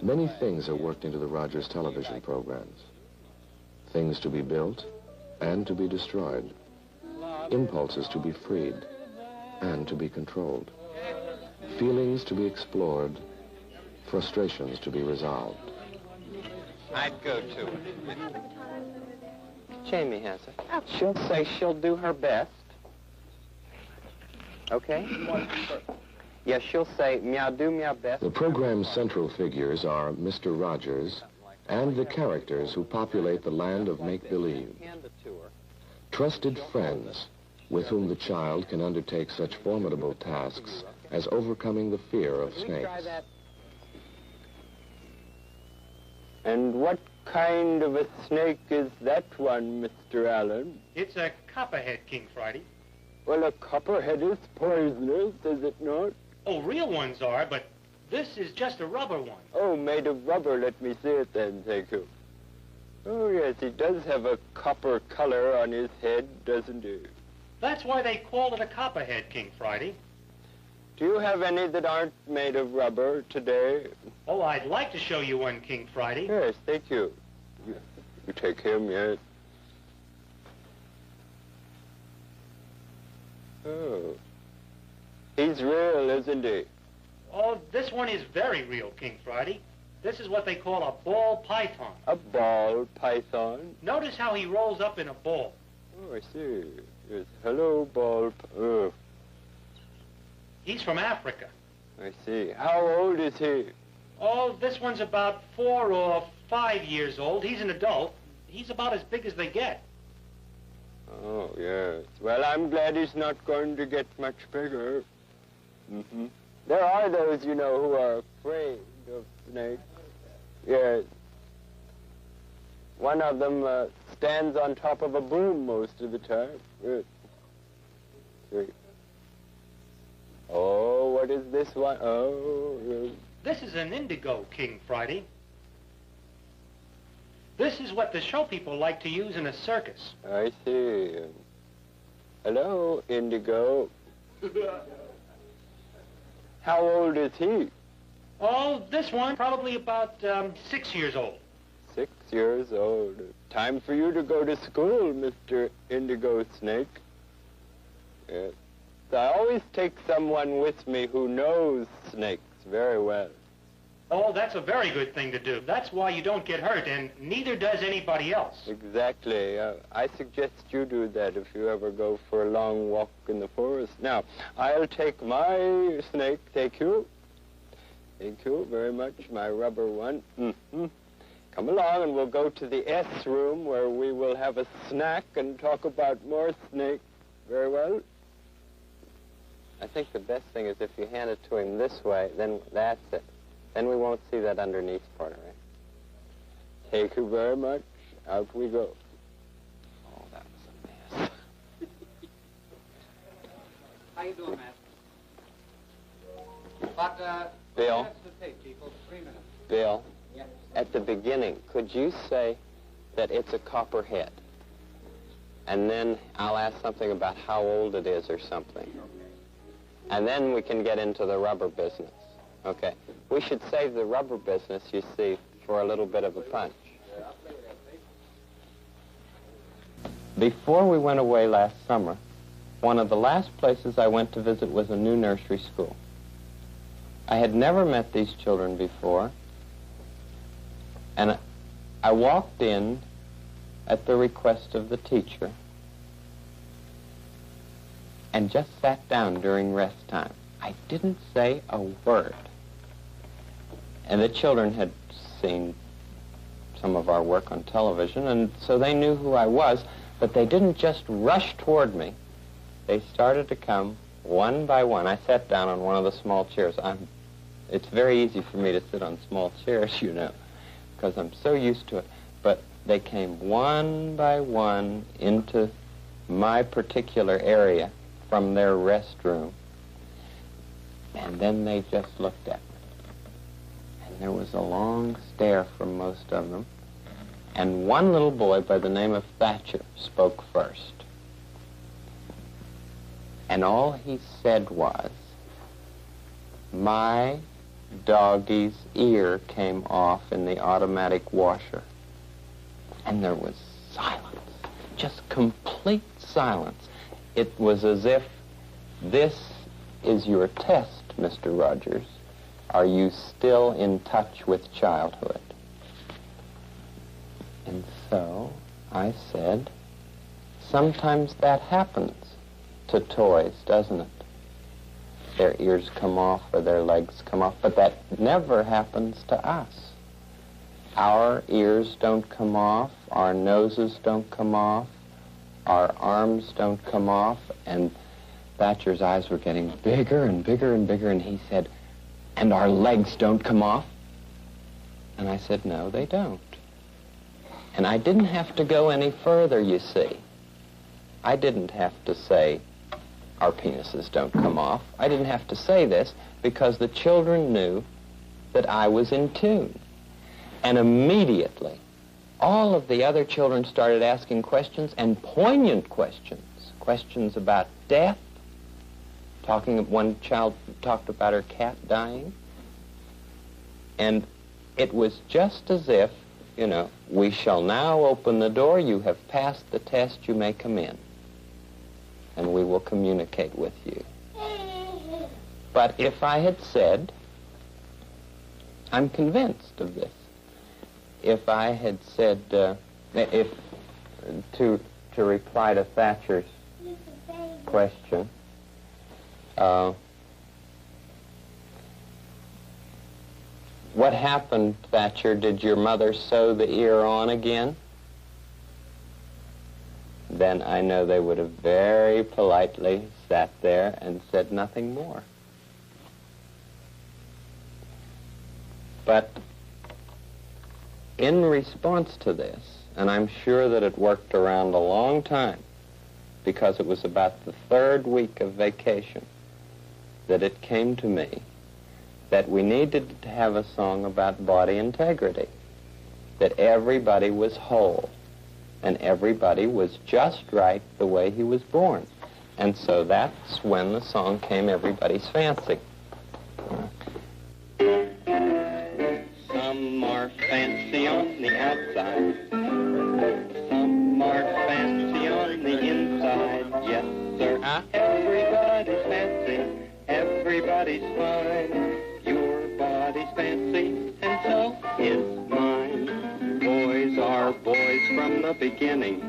Many things are worked into the Rogers television programs. Things to be built and to be destroyed. Impulses to be freed and to be controlled. Feelings to be explored, frustrations to be resolved. I'd go to it. Jamie has it. She'll say she'll do her best. Okay? Yes, she'll say, meow, do meow best. The program's central figures are Mr. Rogers and the characters who populate the land of make-believe. Trusted friends with whom the child can undertake such formidable tasks as overcoming the fear of snakes. And what kind of a snake is that one, Mr. Allen? It's a copperhead, King Friday. Well, a copperhead is poisonous, is it not? Oh, real ones are, but this is just a rubber one. Oh, made of rubber. Let me see it then, thank you. Oh, yes, he does have a copper color on his head, doesn't he? That's why they call it a copperhead, King Friday. Do you have any that aren't made of rubber today? Oh, I'd like to show you one, King Friday. Yes, thank you. You take him, yes? Oh. He's real, isn't he? Oh, this one is very real, King Friday. This is what they call a ball python. A ball python? Notice how he rolls up in a ball. Oh, I see. Yes. Hello, ball. Oh. He's from Africa. I see. How old is he? Oh, this one's about 4 or 5 years old. He's an adult. He's about as big as they get. Oh, yes. Well, I'm glad he's not going to get much bigger. Mm-hmm. There are those, you know, who are afraid of snakes. Yes. One of them stands on top of a broom most of the time. Yes. See. Oh, what is this one? Oh, yes. This is an indigo, King Friday. This is what the show people like to use in a circus. I see. Hello, indigo. How old is he? Oh, this one, probably about 6 years old. 6 years old. Time for you to go to school, Mr. Indigo Snake. Yes. I always take someone with me who knows snakes very well. Oh, that's a very good thing to do. That's why you don't get hurt, and neither does anybody else. Exactly. I suggest you do that if you ever go for a long walk in the forest. Now, I'll take my snake. Thank you. Thank you very much, my rubber one. Mm-hmm. Come along, and we'll go to the S room, where we will have a snack and talk about more snakes. Very well. I think the best thing is if you hand it to him this way, then that's it. Then we won't see that underneath part, right? Thank you very much. Out we go. Oh, that was a mess. How you doing, Matt? About, Bill? minutes to take, people. 3 minutes. Bill? Yes. At the beginning, could you say that it's a copperhead? And then I'll ask something about how old it is or something. And then we can get into the rubber business. Okay. We should save the rubber business, you see, for a little bit of a punch. Before we went away last summer, one of the last places I went to visit was a new nursery school. I had never met these children before, and I walked in at the request of the teacher and just sat down during rest time. I didn't say a word. And the children had seen some of our work on television, and so they knew who I was, but they didn't just rush toward me. They started to come one by one. I sat down on one of the small chairs. It's very easy for me to sit on small chairs, you know, because I'm so used to it. But they came one by one into my particular area from their restroom, and then they just looked at me. And there was a long stare from most of them, and one little boy by the name of Thatcher spoke first. And all he said was, "My doggie's ear came off in the automatic washer." And there was silence, just complete silence. It was as if, "This is your test, Mr. Rogers. Are you still in touch with childhood?" And so I said, "Sometimes that happens to toys, doesn't it? Their ears come off or their legs come off, but that never happens to us. Our ears don't come off, our noses don't come off, our arms don't come off." And Thatcher's eyes were getting bigger and bigger and bigger, and he said, "And our legs don't come off?" And I said, "No, they don't." And I didn't have to go any further, you see. I didn't have to say, "Our penises don't come off." I didn't have to say this because the children knew that I was in tune. And immediately, all of the other children started asking questions, and poignant questions. Questions about death. One child talked about her cat dying. And it was just as if, you know, "We shall now open the door. You have passed the test. You may come in. And we will communicate with you." But if I had said, I'm convinced of this, if I had said, to reply to Thatcher's question, "What happened, Thatcher? Did your mother sew the ear on again?" Then I know they would have very politely sat there and said nothing more. But in response to this, and I'm sure that it worked around a long time, because it was about the third week of vacation that it came to me that we needed to have a song about body integrity, that everybody was whole, and everybody was just right the way he was born. And so that's when the song came Everybody's Fancy. Some are fancy on the outside, some are fancy on the inside. Yes, sir, everybody's fancy, everybody's fine. Your body's fancy, and so is mine. Boys are boys from the beginning.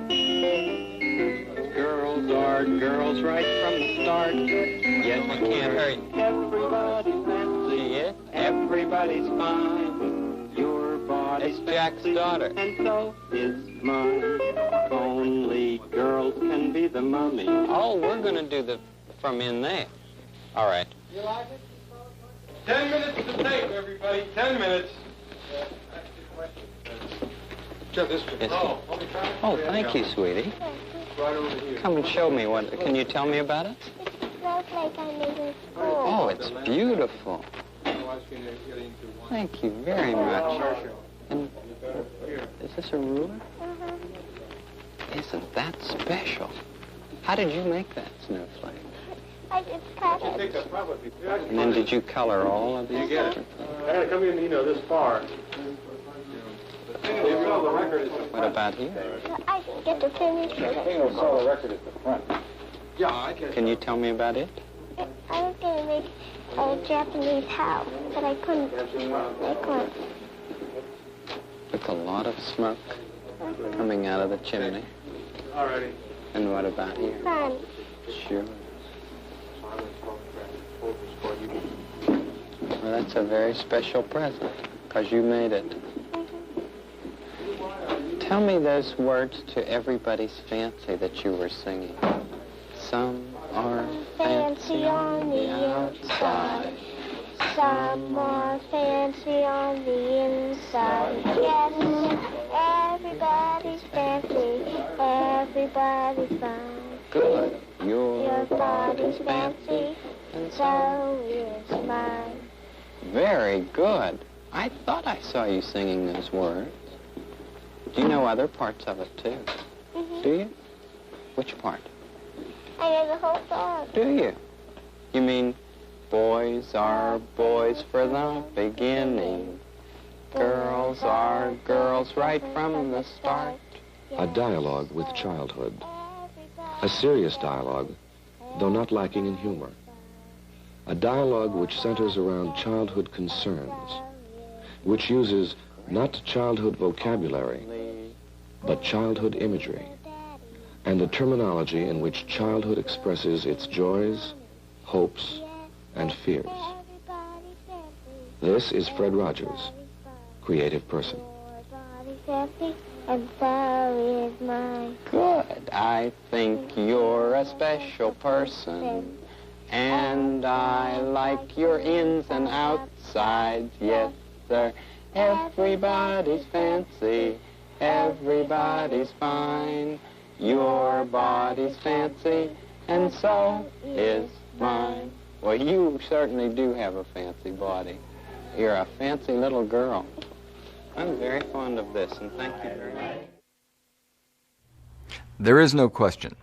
Girls are girls right from the start. Yes, I can't hurry. Everybody's fancy, everybody's fine. Your body's Jack's daughter, and so is mine. Only girls can be the mummy. Oh, we're gonna do the from in there. All right. You like it? 10 minutes to tape, everybody. 10 minutes. Yes. Oh, thank you, sweetie. Come and show me what. Can you tell me about it? It smells like I made it. Oh, it's beautiful. Thank you very much. And is this a ruler? Isn't that special? How did you make that snowflake? I just cut it. And then did you color all of these? I gotta come in, this far. What about here? I didn't get to finish it. The record at the front. Yeah, I can. Can you tell me about it? I was going to make a Japanese house, but I couldn't make one. Look, a lot of smoke coming out of the chimney. Alrighty. And what about here? Fun. Sure. Well, that's a very special present, because you made it. Tell me those words to Everybody's Fancy that you were singing. Some are fancy on the outside. Some are fancy on the inside. Yes, everybody's fancy. Everybody's fine. Good. Your body's fancy, and so is mine. Very good. I thought I saw you singing those words. Do you know other parts of it, too? Mm-hmm. Do you? Which part? I know the whole song. Do you? You mean, boys are boys for the beginning. Girls are girls right from the start. A dialogue with childhood. A serious dialogue, though not lacking in humor. A dialogue which centers around childhood concerns, which uses not childhood vocabulary, but childhood imagery, and the terminology in which childhood expresses its joys, hopes, and fears. This is Fred Rogers, creative person. And so is mine. Good. I think you're a special person. And I like your ins and outsides. Yes, sir. Everybody's fancy. Everybody's fine. Your body's fancy. And so is mine. Well, you certainly do have a fancy body. You're a fancy little girl. I'm very fond of this, and thank you very much. There is no question.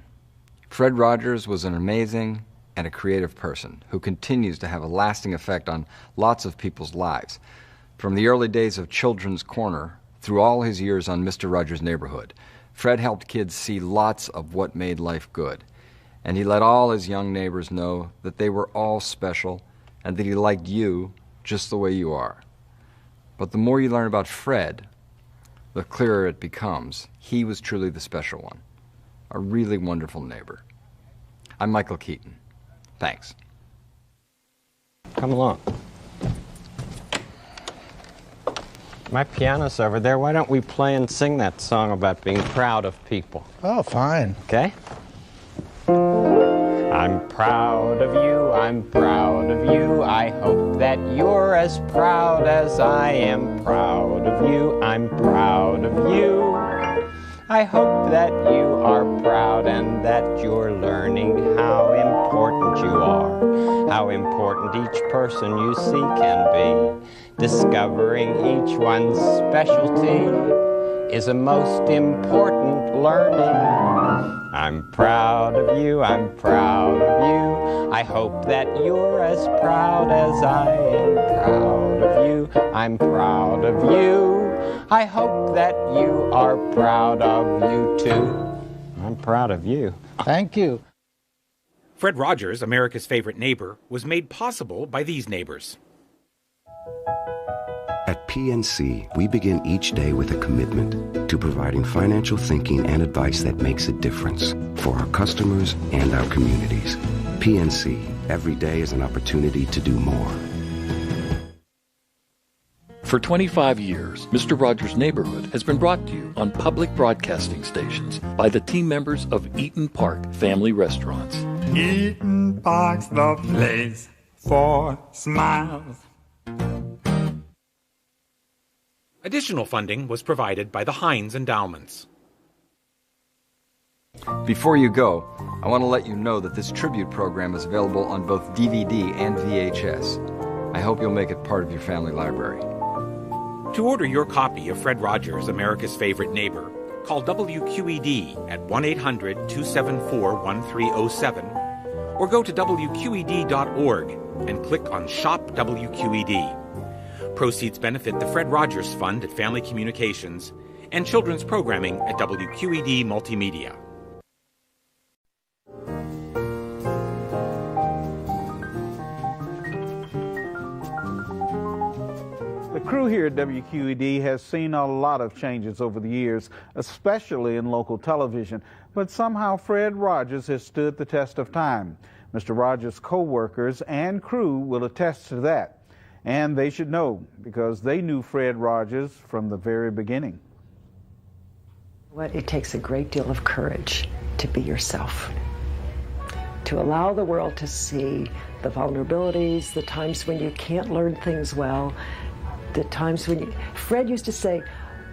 Fred Rogers was an amazing and a creative person who continues to have a lasting effect on lots of people's lives. From the early days of Children's Corner through all his years on Mr. Rogers' Neighborhood, Fred helped kids see lots of what made life good. And he let all his young neighbors know that they were all special and that he liked you just the way you are. But the more you learn about Fred, the clearer it becomes. He was truly the special one, a really wonderful neighbor. I'm Michael Keaton. Thanks. Come along. My piano's over there. Why don't we play and sing that song about being proud of people? Oh, fine. Okay? I'm proud of you, I'm proud of you. I hope that you're as proud as I am proud of you. I'm proud of you. I hope that you are proud and that you're learning how important you are, how important each person you see can be. Discovering each one's specialty is a most important learning. I'm proud of you, I'm proud of you. I hope that you're as proud as I am proud of you. I'm proud of you. I hope that you are proud of you too. I'm proud of you. Thank you. Fred Rogers, America's Favorite Neighbor, was made possible by these neighbors. At PNC, we begin each day with a commitment to providing financial thinking and advice that makes a difference for our customers and our communities. PNC, every day is an opportunity to do more. For 25 years, Mr. Rogers' Neighborhood has been brought to you on public broadcasting stations by the team members of Eaton Park Family Restaurants. Eaton Park's the place for smiles. Additional funding was provided by the Heinz Endowments. Before you go, I want to let you know that this tribute program is available on both DVD and VHS. I hope you'll make it part of your family library. To order your copy of Fred Rogers, America's Favorite Neighbor, call WQED at 1-800-274-1307 or go to WQED.org and click on Shop WQED. Proceeds benefit the Fred Rogers Fund at Family Communications and children's programming at WQED Multimedia. The crew here at WQED has seen a lot of changes over the years, especially in local television, but somehow Fred Rogers has stood the test of time. Mr. Rogers' co-workers and crew will attest to that. And they should know, because they knew Fred Rogers from the very beginning. It takes a great deal of courage to be yourself, to allow the world to see the vulnerabilities, the times when you can't learn things well, the times when Fred used to say,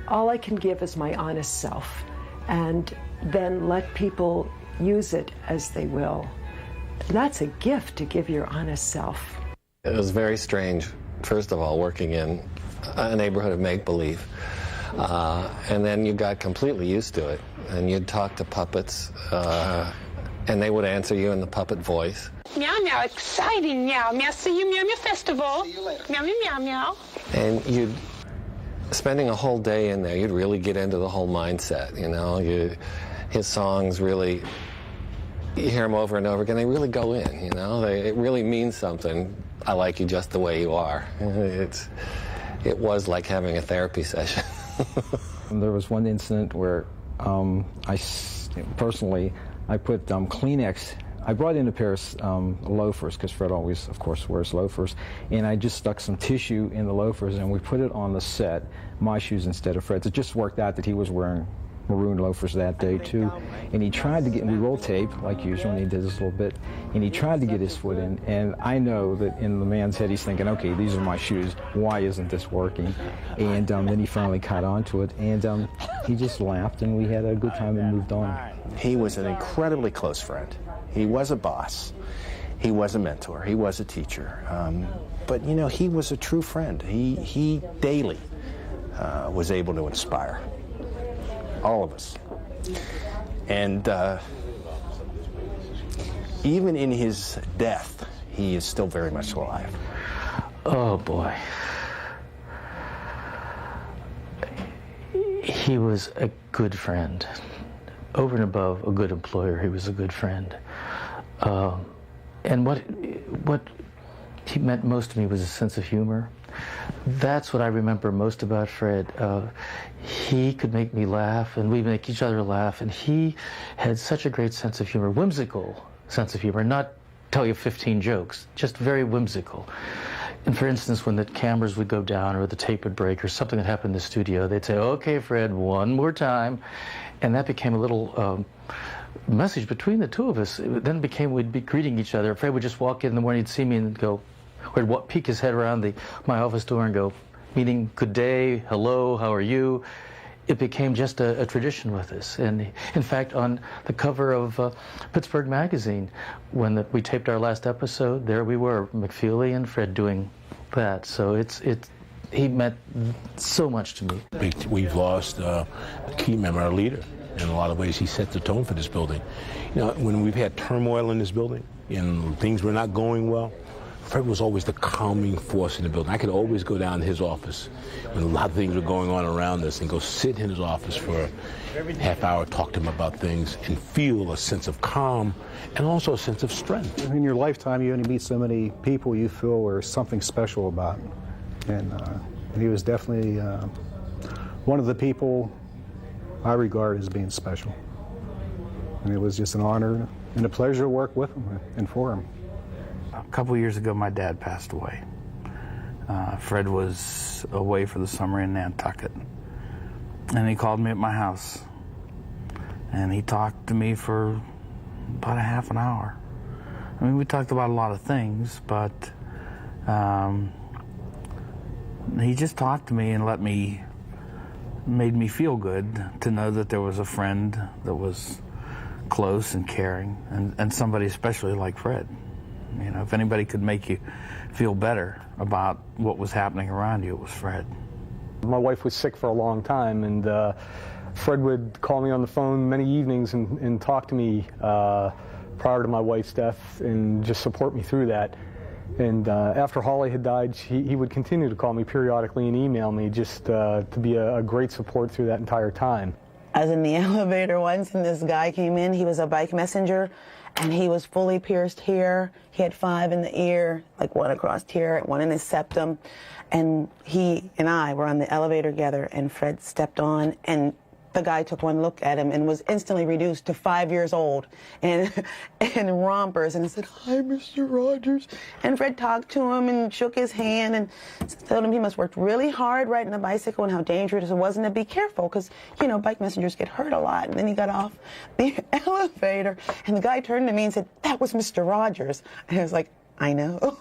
all I can give is my honest self, and then let people use it as they will. That's a gift, to give your honest self. It was very strange, first of all, working in a neighborhood of make-believe. And then you got completely used to it. And you'd talk to puppets, and they would answer you in the puppet voice. Meow, meow, exciting, meow, meow, see you, meow, meow, festival. See you later. Meow, meow, meow, meow. And you'd, spending a whole day in there, you'd really get into the whole mindset, you know. His songs really, you hear them over and over again, they really go in, you know. It really means something. I like you just the way you are. It was like having a therapy session. There was one incident where I personally put Kleenex. I brought in a pair of loafers, because Fred always, of course, wears loafers, and I just stuck some tissue in the loafers, and we put it on the set, my shoes instead of Fred's. It just worked out that he was wearing maroon loafers that day too, and he tried to get, we rolled tape like usual, and he did this a little bit, and he tried to get his foot in, and I know that in the man's head he's thinking, okay, these are my shoes, why isn't this working? And then he finally caught on to it, and he just laughed, and we had a good time and moved on. He was an incredibly close friend. He was a boss, he was a mentor, he was a teacher, but you know, he was a true friend. He daily was able to inspire all of us. And even in his death, he is still very much alive. Oh boy. He was a good friend. Over and above a good employer, he was a good friend. And what he meant most to me was a sense of humor. That's what I remember most about Fred. He could make me laugh, and we'd make each other laugh, and he had such a great sense of humor, whimsical sense of humor, not tell you 15 jokes, just very whimsical. And for instance, when the cameras would go down or the tape would break or something that happened in the studio, they'd say, okay, Fred, one more time. And that became a little message between the two of us. It then became we'd be greeting each other. Fred would just walk in the morning, he'd see me and go, or he'd peek his head around my office door and go, meaning good day, hello, how are you? It became just a tradition with us. And in fact, on the cover of Pittsburgh Magazine, when we taped our last episode, there we were, McFeely and Fred doing that. So he meant so much to me. We've lost a key member, our leader. In a lot of ways, he set the tone for this building. You know, when we've had turmoil in this building and things were not going well, Fred was always the calming force in the building. I could always go down to his office when a lot of things were going on around us and go sit in his office for a half hour, talk to him about things, and feel a sense of calm and also a sense of strength. In your lifetime, you only meet so many people you feel there's something special about. And he was definitely one of the people I regard as being special. And it was just an honor and a pleasure to work with him and for him. A couple years ago, my dad passed away. Fred was away for the summer in Nantucket. And he called me at my house. And he talked to me for about a half an hour. I mean, we talked about a lot of things, but he just talked to me and made me feel good to know that there was a friend that was close and caring, and somebody especially like Fred. You know, if anybody could make you feel better about what was happening around you, it was Fred. My wife was sick for a long time, and Fred would call me on the phone many evenings and talk to me prior to my wife's death and just support me through that. And after Holly had died, he would continue to call me periodically and email me just to be a great support through that entire time. I was in the elevator once, and this guy came in. He was a bike messenger, and he was fully pierced here. He had 5 in the ear, like 1 across here, 1 in his septum. And he and I were on the elevator together, and Fred stepped on, and the guy took one look at him and was instantly reduced to 5 years old and rompers and said, "Hi, Mr. Rogers." And Fred talked to him and shook his hand and told him he must work really hard riding a bicycle and how dangerous it was and to be careful because, you know, bike messengers get hurt a lot. And then he got off the elevator and the guy turned to me and said, "That was Mr. Rogers." And I was like, "I know."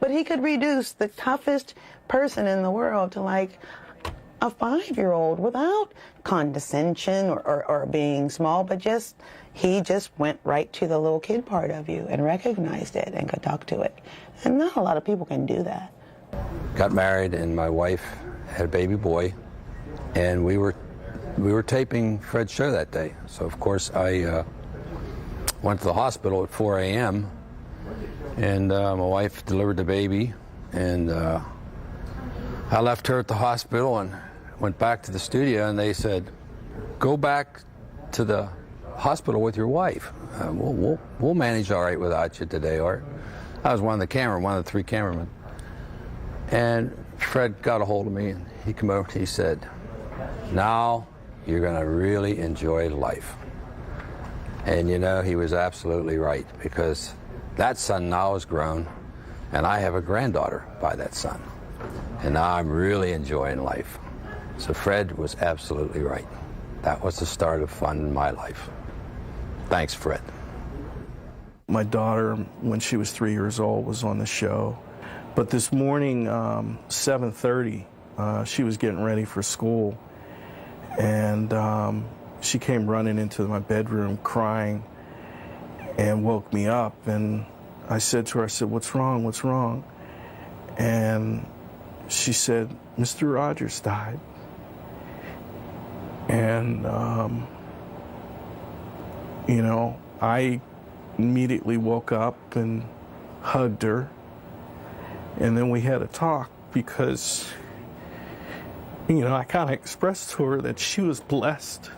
But he could reduce the toughest person in the world to like a 5-year-old without condescension or being small, but he just went right to the little kid part of you and recognized it and could talk to it. And not a lot of people can do that. Got married and my wife had a baby boy, and we were taping Fred's show that day. So of course I went to the hospital at 4 a.m. and my wife delivered the baby, and I left her at the hospital and went back to the studio, and they said, "Go back to the hospital with your wife. We'll manage all right without you today, Art." I was one of the 3 cameramen. And Fred got a hold of me, and he came over and he said, "Now you're going to really enjoy life." And you know, he was absolutely right, because that son now is grown, and I have a granddaughter by that son. And now I'm really enjoying life. So Fred was absolutely right. That was the start of fun in my life. Thanks, Fred. My daughter, when she was 3 years old, was on the show. But this morning, 7:30, she was getting ready for school. And she came running into my bedroom crying and woke me up. And I said to her, I said, "What's wrong? What's wrong?" And she said, "Mr. Rogers died." And, you know, I immediately woke up and hugged her. And then we had a talk because, you know, I kind of expressed to her that she was blessed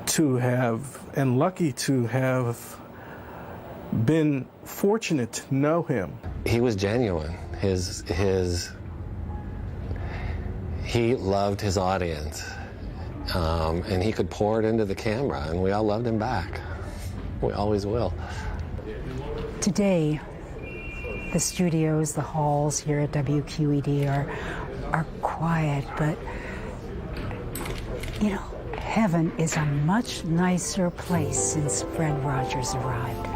to have, and lucky to have, been fortunate to know him. He was genuine. He loved his audience, and he could pour it into the camera, and we all loved him back. We always will. Today, the studios, the halls here at WQED are quiet, but you know, heaven is a much nicer place since Fred Rogers arrived.